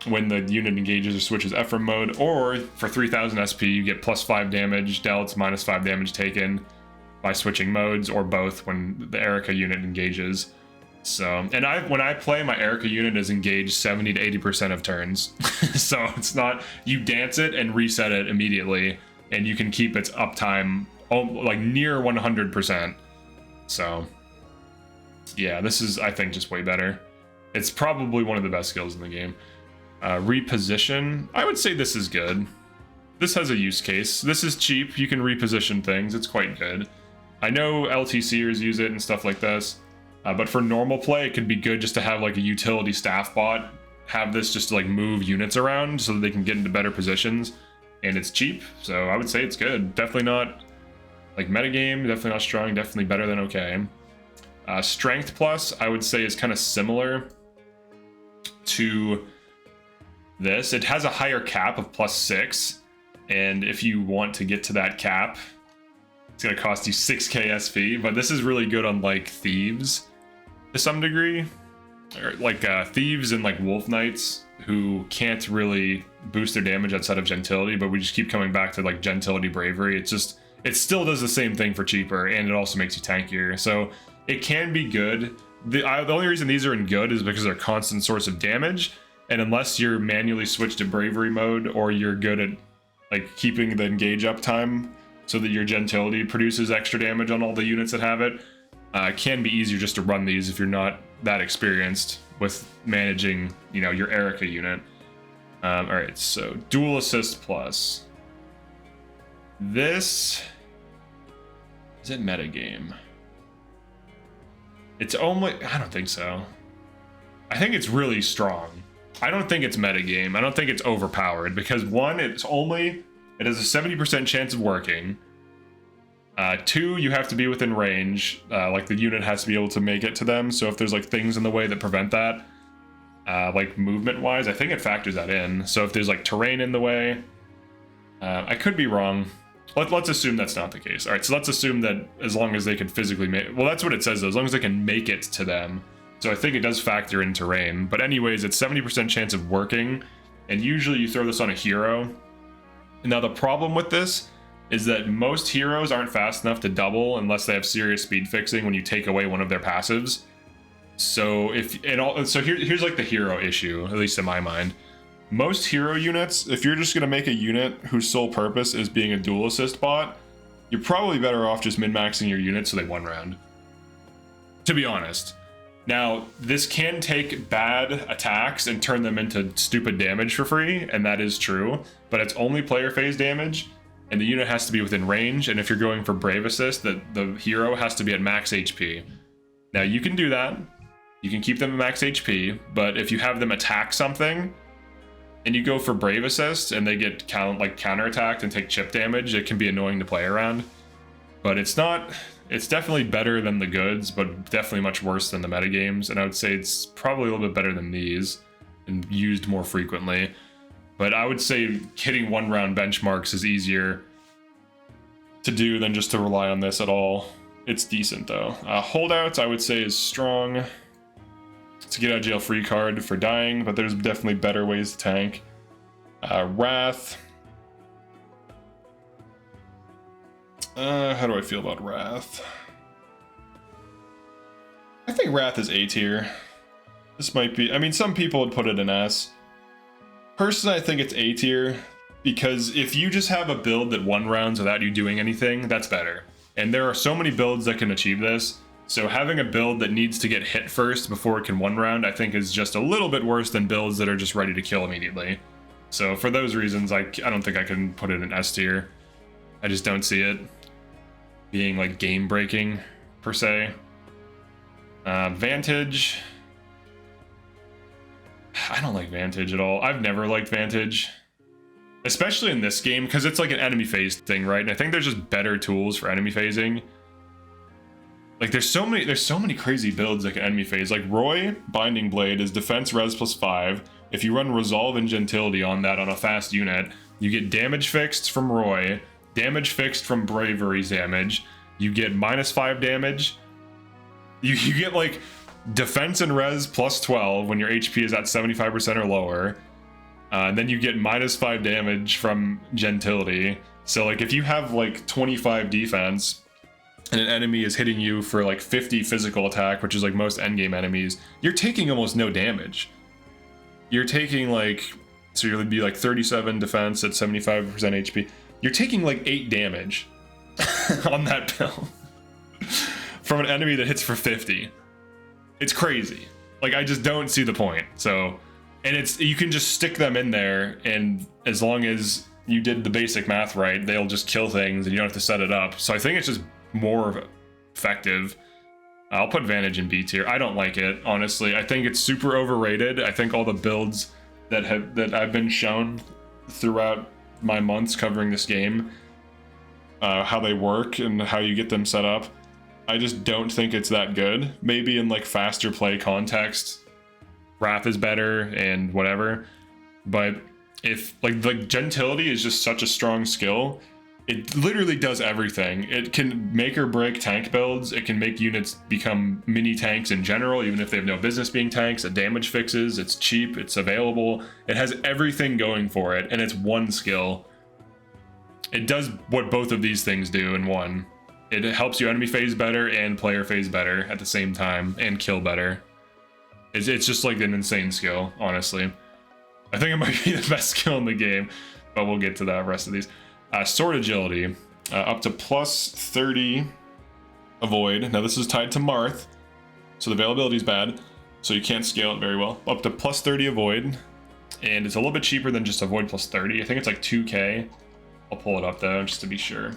when the unit engages or switches Ephraim mode, or for 3,000 SP, you get plus 5 damage dealt, minus 5 damage taken by switching modes, or both when the Erica unit engages. So, and when I play, my Erica unit is engaged 70 to 80% of turns. So it's not, you dance it and reset it immediately, and you can keep its uptime like near 100%. So yeah, this is, I think, just way better. It's probably one of the best skills in the game. Reposition, I would say this is good. This has a use case. This is cheap. You can reposition things. It's quite good. I know LTCers use it and stuff like this, but for normal play, it could be good just to have like a utility staff bot have this just to like move units around so that they can get into better positions, and it's cheap, so I would say it's good. Definitely not like metagame, definitely not strong, definitely better than okay. Strength plus, I would say, is kind of similar to this. It has a higher cap of plus 6, and if you want to get to that cap, it's going to cost you 6k SP, but this is really good on like thieves to some degree, or like thieves and like wolf knights who can't really boost their damage outside of gentility, but we just keep coming back to like gentility bravery. It still does the same thing for cheaper, and it also makes you tankier, so it can be good. The only reason these are in good is because they're a constant source of damage, and unless you're manually switched to bravery mode, or you're good at like keeping the engage uptime so that your gentility produces extra damage on all the units that have it, it can be easier just to run these if you're not that experienced with managing, you know, your Erica unit. All right, so dual assist plus. This is it metagame? It's only, I don't think so. I think it's really strong. I don't think it's metagame. I don't think it's overpowered because one, it has a 70% chance of working. 2, you have to be within range. Like the unit has to be able to make it to them. So if there's like things in the way that prevent that, like movement wise, I think it factors that in. So if there's like terrain in the way, I could be wrong. Let's assume that's not the case. All right, so let's assume that as long as they can physically make, well, that's what it says though, as long as they can make it to them. So I think it does factor in terrain, but anyways, it's 70% chance of working, and usually you throw this on a hero. Now the problem with this is that most heroes aren't fast enough to double unless they have serious speed fixing when you take away one of their passives. So here's like the hero issue, at least in my mind. Most hero units, if you're just gonna make a unit whose sole purpose is being a dual assist bot, you're probably better off just min-maxing your unit so they one round, to be honest. Now, this can take bad attacks and turn them into stupid damage for free, and that is true, but it's only player phase damage, and the unit has to be within range, and if you're going for Brave Assist, the hero has to be at max HP. Now, you can do that. You can keep them at max HP, but if you have them attack something, and you go for Brave Assist, and they get counterattacked and take chip damage, it can be annoying to play around. But it's definitely better than the goods, but definitely much worse than the metagames, and I would say it's probably a little bit better than these. and used more frequently. But I would say hitting 1 round benchmarks is easier to do than just to rely on this at all. It's decent though. Holdouts I would say is strong. It's a get out of jail free card for dying, but there's definitely better ways to tank. Wrath. How do I feel about Wrath? I think Wrath is A tier. This might be, I mean, some people would put it in S. Personally, I think it's A tier, because if you just have a build that 1 rounds without you doing anything, that's better. And there are so many builds that can achieve this, so having a build that needs to get hit first before it can 1 round, I think is just a little bit worse than builds that are just ready to kill immediately. So for those reasons, I don't think I can put it in S tier. I just don't see it being like game breaking per se. Vantage. I don't like Vantage at all. I've never liked Vantage, especially in this game, because it's like an enemy phase thing, right? And I think there's just better tools for enemy phasing. Like there's so many crazy builds like an enemy phase. Like Roy Binding Blade is defense res +5. If you run Resolve and Gentility on that on a fast unit, you get damage fixed from Roy, damage fixed from Bravery's damage. You get -5 damage. You get like defense and res +12 when your HP is at 75% or lower. Then you get -5 damage from Gentility. So like if you have like 25 defense and an enemy is hitting you for like 50 physical attack, which is like most endgame enemies, you're taking almost no damage. You're taking like, so you'll be like 37 defense at 75% HP. You're taking like 8 damage on that build from an enemy that hits for 50. It's crazy. Like I just don't see the point. So, and it's, you can just stick them in there, and as long as you did the basic math right, they'll just kill things and you don't have to set it up. So I think it's just more effective. I'll put Vantage in B tier. I don't like it, honestly. I think it's super overrated. I think all the builds that I've been shown throughout my months covering this game, how they work and how you get them set up, I just don't think it's that good. Maybe in like faster play context, Wrath is better and whatever. But if like Gentility is just such a strong skill, it literally does everything. It can make or break tank builds. It can make units become mini tanks in general, even if they have no business being tanks. It damage fixes, it's cheap, it's available. It has everything going for it, and it's one skill. It does what both of these things do in one. It helps you enemy phase better and player phase better at the same time, and kill better. It's just like an insane skill, honestly. I think it might be the best skill in the game, but we'll get to the rest of these. Sword Agility, up to +30 Avoid. Now this is tied to Marth, so the availability is bad, so you can't scale it very well. Up to +30 Avoid, and it's a little bit cheaper than just Avoid +30. I think it's like 2K. I'll pull it up though, just to be sure.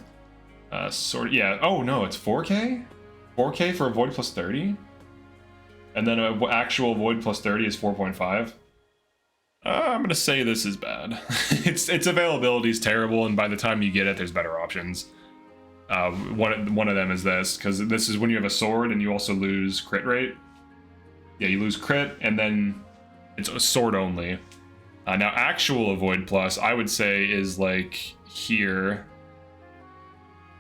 Yeah, oh no, it's 4K? 4K for Avoid +30? And then actual Avoid +30 is 4.5. I'm gonna say this is bad. its availability is terrible, and by the time you get it, there's better options. One of them is this, because this is when you have a sword and you also lose crit rate. Yeah, you lose crit, and then it's a sword only. Now, actual Avoid Plus, I would say, is like here.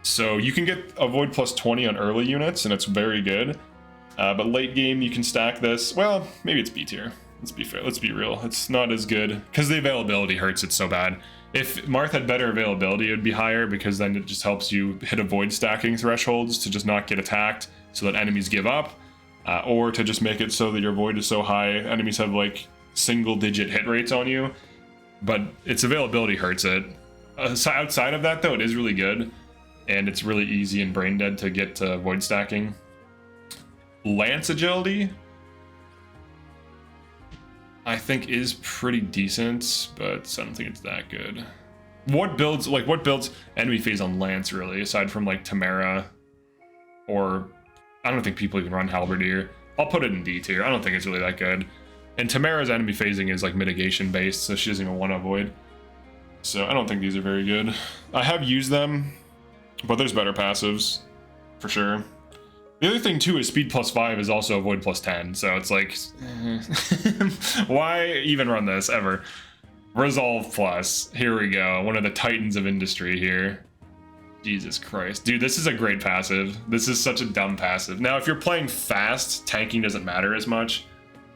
So you can get Avoid +20 on early units, and it's very good. But late game, you can stack this. Well, maybe it's B tier. Let's be fair. Let's be real. It's not as good because the availability hurts it so bad. If Marth had better availability, it would be higher, because then it just helps you hit avoid stacking thresholds to just not get attacked so that enemies give up, or to just make it so that your void is so high enemies have like single-digit hit rates on you. But its availability hurts it. Outside of that, though, it is really good, and it's really easy and brain dead to get to void stacking. Lance Agility, I think, is pretty decent, but I don't think it's that good. What builds enemy phase on Lance, really, aside from like Tamara, or I don't think people even run Halberdier. I'll put it in D tier. I don't think it's really that good. And Tamara's enemy phasing is like mitigation based, so she doesn't even want to avoid. So I don't think these are very good. I have used them, but there's better passives, for sure. The other thing too is speed +5 is also avoid +10, so it's like, why even run this ever? Resolve plus, here we go, one of the titans of industry here. Jesus Christ. Dude, this is a great passive. This is such a dumb passive. Now, if you're playing fast, tanking doesn't matter as much,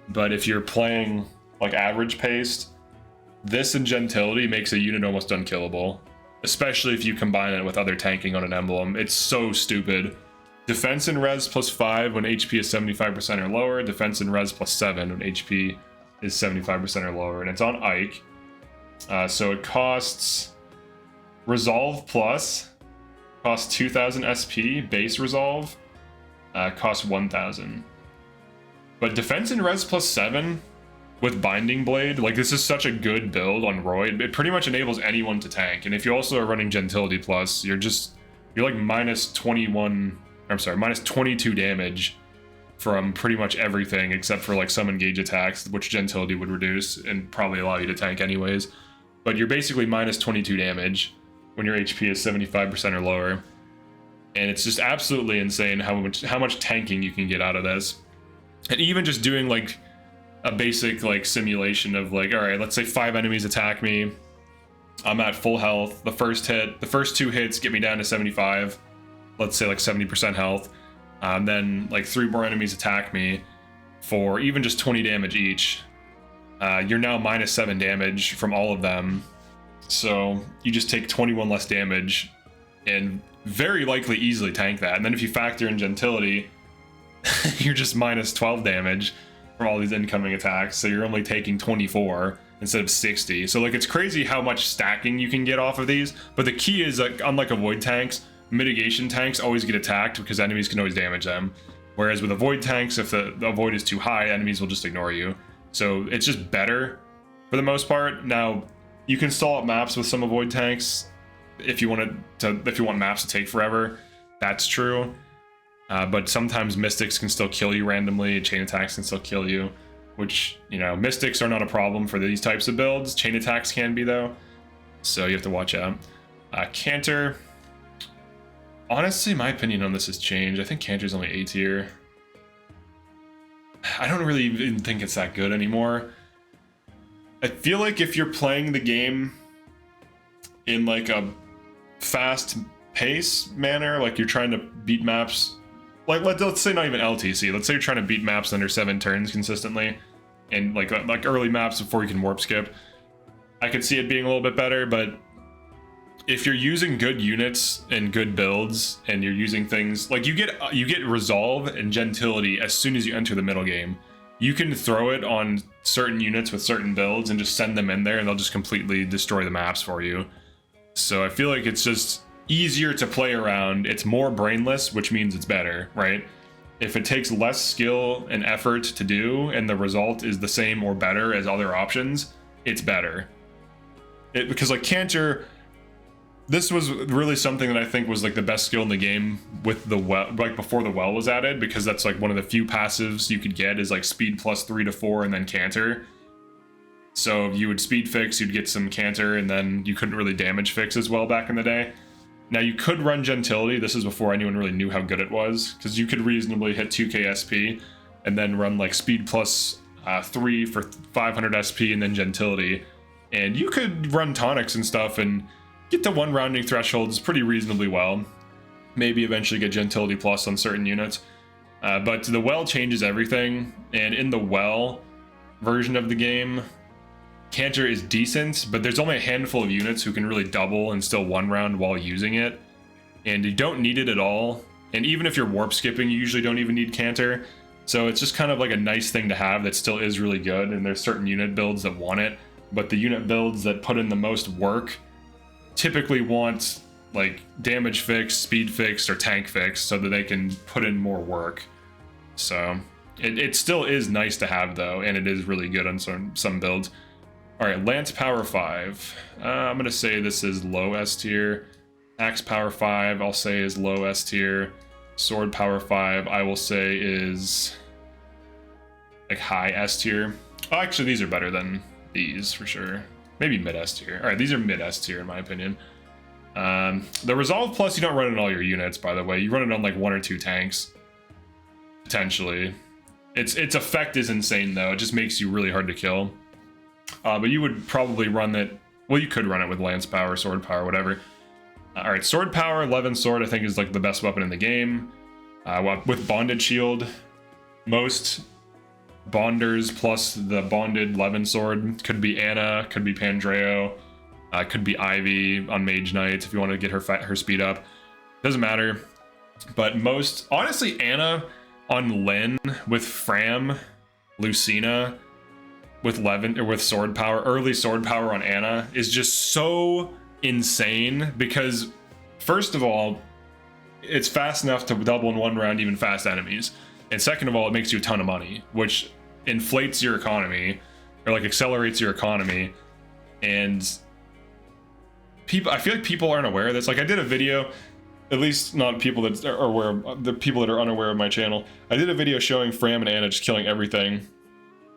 but if you're playing like average paced, this and gentility makes a unit almost unkillable, especially if you combine it with other tanking on an emblem. It's so stupid. Defense and res +5 when HP is 75% or lower. Defense and res +7 when HP is 75% or lower. And it's on Ike. So it costs Resolve Plus, costs 2000 SP. Base Resolve costs 1000. But Defense and res +7 with Binding Blade, like this is such a good build on Roy. It pretty much enables anyone to tank. And if you also are running Gentility Plus, you're like minus 22 damage from pretty much everything except for like some engage attacks, which Gentility would reduce and probably allow you to tank anyways. But you're basically minus 22 damage when your HP is 75% or lower. And it's just absolutely insane how much tanking you can get out of this. And even just doing like a basic like simulation of like, all right, let's say 5 enemies attack me. I'm at full health. The first 2 hits get me down to 75. Let's say like 70% health. Then like 3 more enemies attack me for even just 20 damage each. You're now minus 7 damage from all of them. So you just take 21 less damage and very likely easily tank that. And then if you factor in gentility, you're just minus 12 damage from all these incoming attacks. So you're only taking 24 instead of 60. So like it's crazy how much stacking you can get off of these. But the key is like, unlike avoid tanks, mitigation tanks always get attacked because enemies can always damage them. Whereas with avoid tanks, if the avoid is too high, enemies will just ignore you. So it's just better for the most part. Now, you can stall up maps with some avoid tanks if you want maps to take forever. That's true. But sometimes mystics can still kill you randomly. Chain attacks can still kill you, which, you know, mystics are not a problem for these types of builds. Chain attacks can be though. So you have to watch out. Canter. Honestly, my opinion on this has changed. I think Canter's only A tier. I don't really even think it's that good anymore. I feel like if you're playing the game in like a fast pace manner, like you're trying to beat maps, like let's say not even LTC, let's say you're trying to beat maps under 7 turns consistently, and like early maps before you can warp skip, I could see it being a little bit better. But if you're using good units and good builds, and you're using things like you get resolve and gentility as soon as you enter the middle game, you can throw it on certain units with certain builds and just send them in there and they'll just completely destroy the maps for you. So I feel like it's just easier to play around. It's more brainless, which means it's better, right? If it takes less skill and effort to do and the result is the same or better as other options, it's better. Because like Canter, this was really something that I think was like the best skill in the game with the well, like before the well was added, because that's like one of the few passives you could get is like speed plus 3 to 4 and then Canter. So if you would speed fix, you'd get some Canter, and then you couldn't really damage fix as well back in the day. Now you could run gentility. This is before anyone really knew how good it was, because you could reasonably hit 2k SP and then run like speed plus 3 for 500 SP and then gentility. And you could run tonics and stuff and get to 1 rounding thresholds pretty reasonably well. Maybe eventually get gentility plus on certain units. But the well changes everything, and in the well version of the game, Canter is decent, but there's only a handful of units who can really double and still 1 round while using it. And you don't need it at all. And even if you're warp skipping, you usually don't even need Canter. So it's just kind of like a nice thing to have that still is really good, and there's certain unit builds that want it. But the unit builds that put in the most work typically want like damage fix, speed fix, or tank fix so that they can put in more work. So it still is nice to have though, and it is really good on some builds. All right, Lance Power 5. I'm gonna say this is low S tier. Axe Power 5, I'll say is low S tier. Sword Power 5, I will say is like high S tier. Oh, actually, these are better than these for sure. Maybe mid S tier. All right, these are mid S tier in my opinion. The Resolve Plus, you don't run it on all your units, by the way. You run it on like 1 or 2 tanks. potentially. Its effect is insane though. It just makes you really hard to kill. But you would probably run it. Well, you could run it with lance power, sword power, whatever. All right, sword power, Levin sword I think is like the best weapon in the game. With bonded shield, most bonders plus the bonded Levin sword could be Anna, could be Pandreo, could be Ivy on Mage Knight if you want to get her speed up. Doesn't matter. But most, honestly, Anna on Lyn with Fram, Lucina with Levin or with sword power, early sword power on Anna is just so insane because first of all, it's fast enough to double in one round even fast enemies. And second of all, it makes you a ton of money, which inflates your economy or like accelerates your economy. And people, I feel like people aren't aware of this. Like I did a video, at least not people that are aware, the people that are unaware of my channel. I did a video showing Fram and Anna just killing everything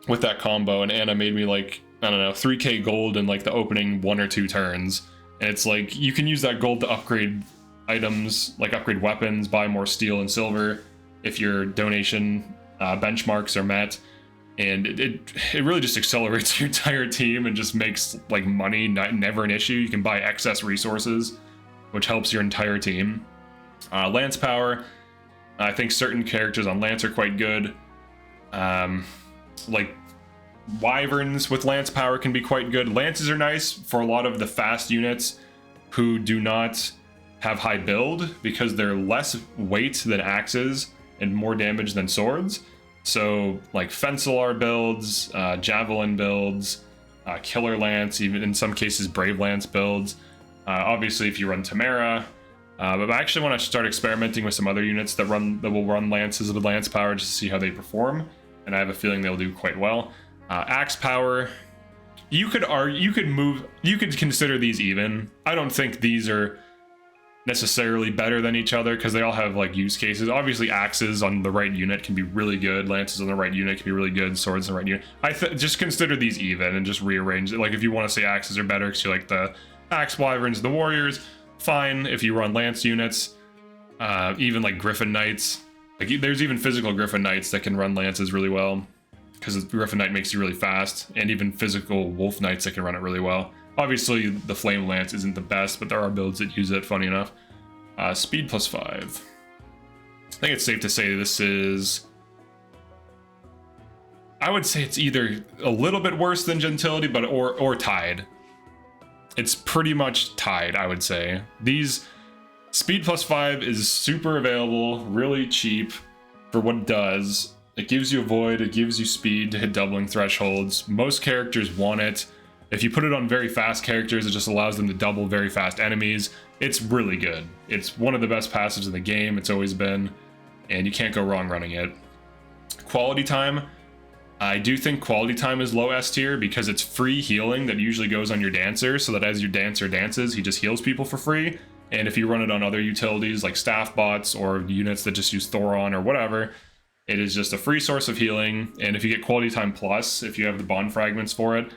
with that combo, and Anna made me like, I don't know, 3k gold in like the opening 1 or 2 turns. And it's like, you can use that gold to upgrade items, like upgrade weapons, buy more steel and silver if your donation benchmarks are met. And it really just accelerates your entire team and just makes like money never an issue. You can buy excess resources, which helps your entire team. Lance power, I think certain characters on Lance are quite good. Like Wyverns with Lance power can be quite good. Lances are nice for a lot of the fast units who do not have high build because they're less weight than axes and more damage than swords. So like Fencelar builds, Javelin builds, Killer Lance, even in some cases Brave Lance builds. Obviously if you run Tamara, but I actually want to start experimenting with some other units that will run lances with lance power just to see how they perform, and I have a feeling they'll do quite well. Axe power, you could consider these even. I don't think these are necessarily better than each other because they all have like use cases. Obviously axes on the right unit can be really good, lances on the right unit can be really good, swords on the right unit. Just consider these even and just rearrange it. Like if you want to say axes are better because you like the axe wyverns, the warriors, fine. If you run lance units, even like Griffin Knights, like there's even physical Griffin Knights that can run lances really well because Griffin Knight makes you really fast, and even physical Wolf Knights that can run it really well. Obviously, the Flame Lance isn't the best, but there are builds that use it, funny enough. Speed +5. I think it's safe to say this is... I would say it's either a little bit worse than Gentility, but or tied. It's pretty much tied, I would say. These... Speed +5 is super available, really cheap for what it does. It gives you Avoid, it gives you speed to hit doubling thresholds. Most characters want it. If you put it on very fast characters, it just allows them to double very fast enemies. It's really good. It's one of the best passives in the game. It's always been, and you can't go wrong running it. Quality time. I do think quality time is low S tier because it's free healing that usually goes on your dancer, so that as your dancer dances, he just heals people for free. And if you run it on other utilities like staff bots or units that just use Thoron or whatever, it is just a free source of healing. And if you get quality time plus, if you have the bond fragments for it,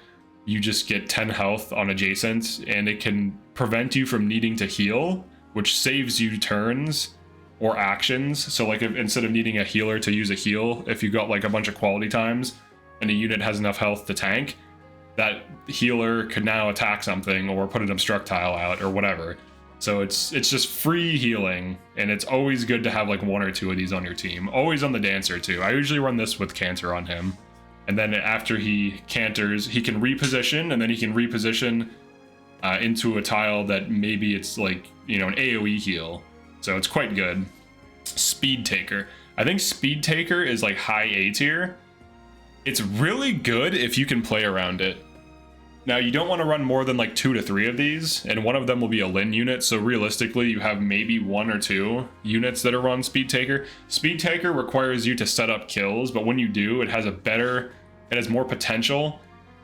you just get 10 health on adjacent, and it can prevent you from needing to heal, which saves you turns or actions. So like instead of needing a healer to use a heal, if you got like a bunch of quality times and a unit has enough health to tank, that healer could now attack something or put an obstructile out or whatever. So it's just free healing, and it's always good to have like 1 or 2 of these on your team. Always on the dancer too. I usually run this with Canter on him. And then after he canters, he can reposition, and then he can reposition into a tile that maybe it's like, you know, an AoE heal. So it's quite good. Speed Taker. I think Speed Taker is like high A tier. It's really good if you can play around it. Now, you don't want to run more than like 2 to 3 of these, and one of them will be a Lyn unit, so realistically you have maybe 1 or 2 units that are run Speed Taker. Speed Taker requires you to set up kills, but when you do, it has more potential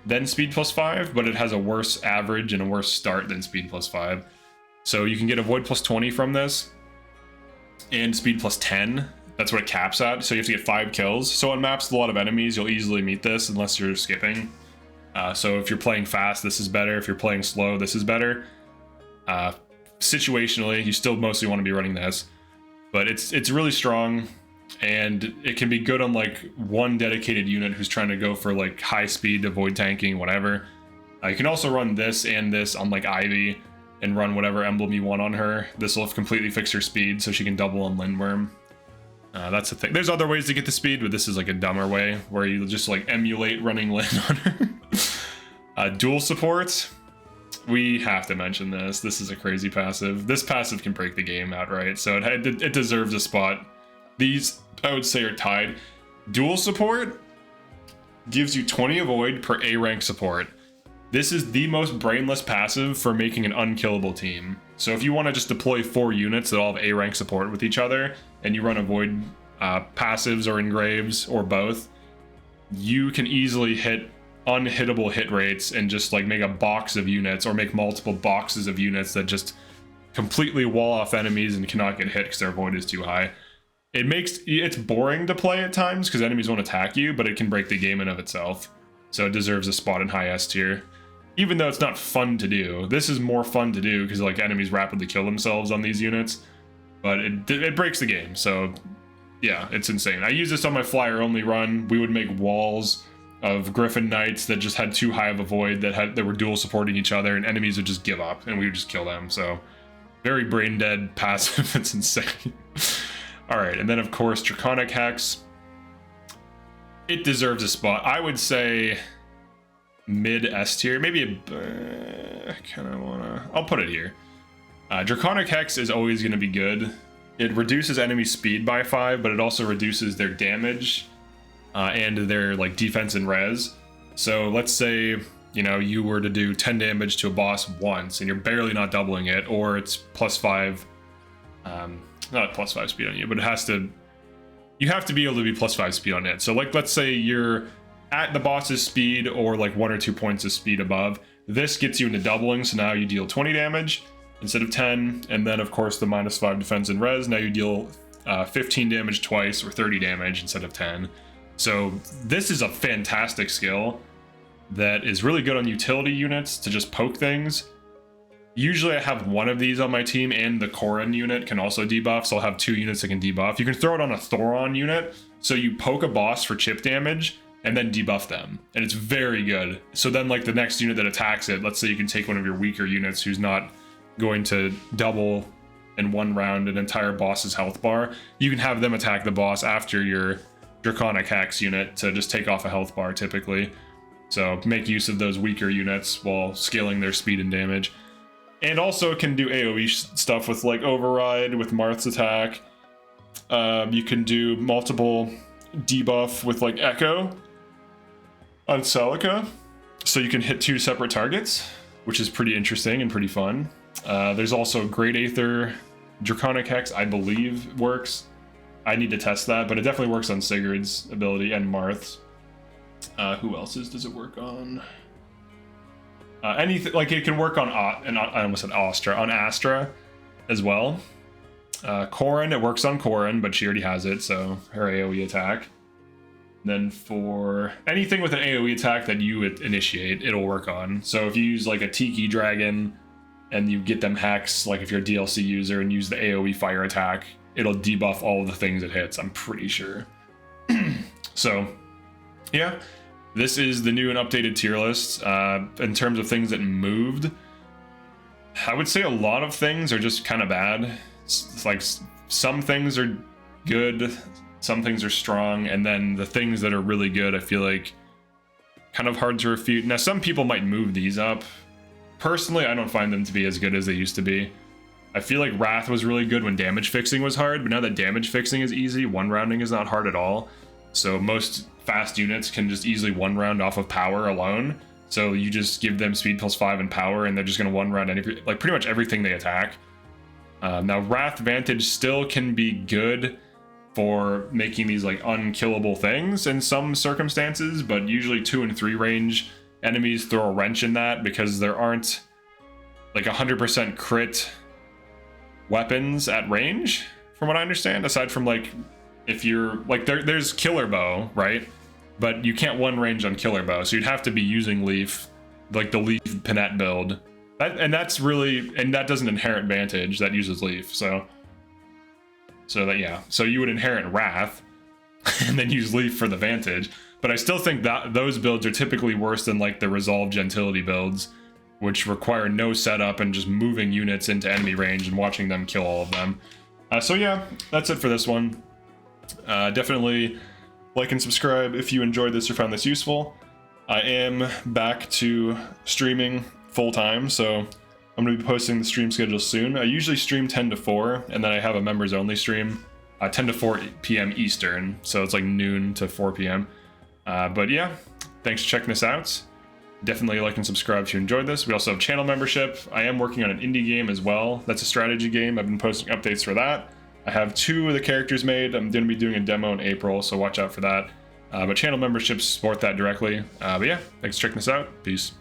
than Speed +5, but it has a worse average and a worse start than Speed +5. So you can get Avoid +20 from this, and Speed +10. That's what it caps at, so you have to get 5 kills. So on maps with a lot of enemies, you'll easily meet this unless you're skipping. So if you're playing fast, this is better. If you're playing slow, this is better. Situationally, you still mostly want to be running this, but it's really strong. and it can be good on like one dedicated unit who's trying to go for like high speed, avoid tanking, whatever. You can also run this and this on like Ivy and run whatever emblem you want on her. This will completely fix her speed so she can double on Lindworm. That's the thing. There's other ways to get the speed, but this is like a dumber way where you just like emulate running Lin on her. Dual support. We have to mention this. This is a crazy passive. This passive can break the game outright, so it deserves a spot. These, I would say, are tied. Dual support gives you 20 avoid per A rank support. This is the most brainless passive for making an unkillable team. So if you want to just deploy 4 units that all have A rank support with each other, and you run avoid passives or engraves or both, you can easily hit unhittable hit rates and just like make a box of units or make multiple boxes of units that just completely wall off enemies and cannot get hit because their avoid is too high. It's boring to play at times because enemies won't attack you, but it can break the game in of itself. So it deserves a spot in high S tier. Even though it's not fun to do. This is more fun to do because like enemies rapidly kill themselves on these units, but it breaks the game. So yeah, it's insane. I use this on my flyer only run. We would make walls of Griffin Knights that just had too high of a void that were dual supporting each other, and enemies would just give up and we would just kill them. So very brain dead passive. It's insane. All right, and then of course Draconic Hex. It deserves a spot. I would say mid S tier, maybe I kind of wanna, I'll put it here. Draconic Hex is always going to be good. It reduces enemy speed by 5, but it also reduces their damage and their like defense and res. So let's say, you know, you were to do 10 damage to a boss once and you're barely not doubling it, or it's +5, not +5 speed on you, but you have to be able to be +5 speed on it. So like, let's say you're at the boss's speed or like 1 or 2 points of speed above. This gets you into doubling, so now you deal 20 damage instead of 10, and then of course the -5 defense and res. Now you deal 15 damage twice or 30 damage instead of 10. So this is a fantastic skill that is really good on utility units to just poke things. Usually I have one of these on my team, and the Korin unit can also debuff, so I'll have 2 units that can debuff. You can throw it on a Thoron unit, so you poke a boss for chip damage and then debuff them, and it's very good. So then like the next unit that attacks it, let's say you can take one of your weaker units who's not going to double in one round an entire boss's health bar, you can have them attack the boss after your Draconic Hex unit to just take off a health bar typically. So make use of those weaker units while scaling their speed and damage. And also can do AoE stuff with like Override with Marth's attack. You can do multiple debuff with like Echo on Celica, so you can hit 2 separate targets, which is pretty interesting and pretty fun. There's also Great Aether Draconic Hex, I believe works. I need to test that, but it definitely works on Sigurd's ability and Marth's. Who else's does it work on? Anything, like it can work on, I almost said Astra, on Astra as well. Korin, it works on Korin, but she already has it, so her AoE attack. Then for anything with an AoE attack that you initiate, it'll work on. So if you use like a Tiki Dragon and you get them Hex, like if you're a DLC user and use the AoE fire attack, it'll debuff all of the things it hits, I'm pretty sure. So yeah, this is the new and updated tier list. In terms of things that moved, I would say a lot of things are just kind of bad. It's like some things are good, some things are strong, and then the things that are really good, I feel like kind of hard to refute. Now, some people might move these up. Personally, I don't find them to be as good as they used to be. I feel like Wrath was really good when damage fixing was hard, but now that damage fixing is easy, one rounding is not hard at all. So most fast units can just easily one round off of power alone. So you just give them speed +5 and power, and they're just going to one round like pretty much everything they attack. Now Wrath Vantage still can be good for making these like unkillable things in some circumstances, but usually 2 and 3 range enemies throw a wrench in that because there aren't like 100% crit weapons at range, from what I understand, aside from like if you're like there's Killer Bow, right? But you can't one range on Killer Bow, so you'd have to be using Leaf, like the Leaf Pinette build. And that doesn't inherit Vantage, that uses Leaf. So So that, yeah, so you would inherit Wrath and then use Leaf for the Vantage. But I still think that those builds are typically worse than like the Resolve Gentility builds, which require no setup and just moving units into enemy range and watching them kill all of them. So yeah, that's it for this one. Definitely like and subscribe if you enjoyed this or found this useful. I am back to streaming full-time, so I'm going to be posting the stream schedule soon. I usually stream 10 to 4, and then I have a members-only stream 10 to 4 p.m. Eastern, so it's like noon to 4 p.m. But yeah, thanks for checking this out. Definitely like and subscribe if you enjoyed this. We also have channel membership. I am working on an indie game as well. That's a strategy game. I've been posting updates for that. I have 2 of the characters made. I'm going to be doing a demo in April, so watch out for that. But channel memberships support that directly. But yeah, thanks for checking this out. Peace.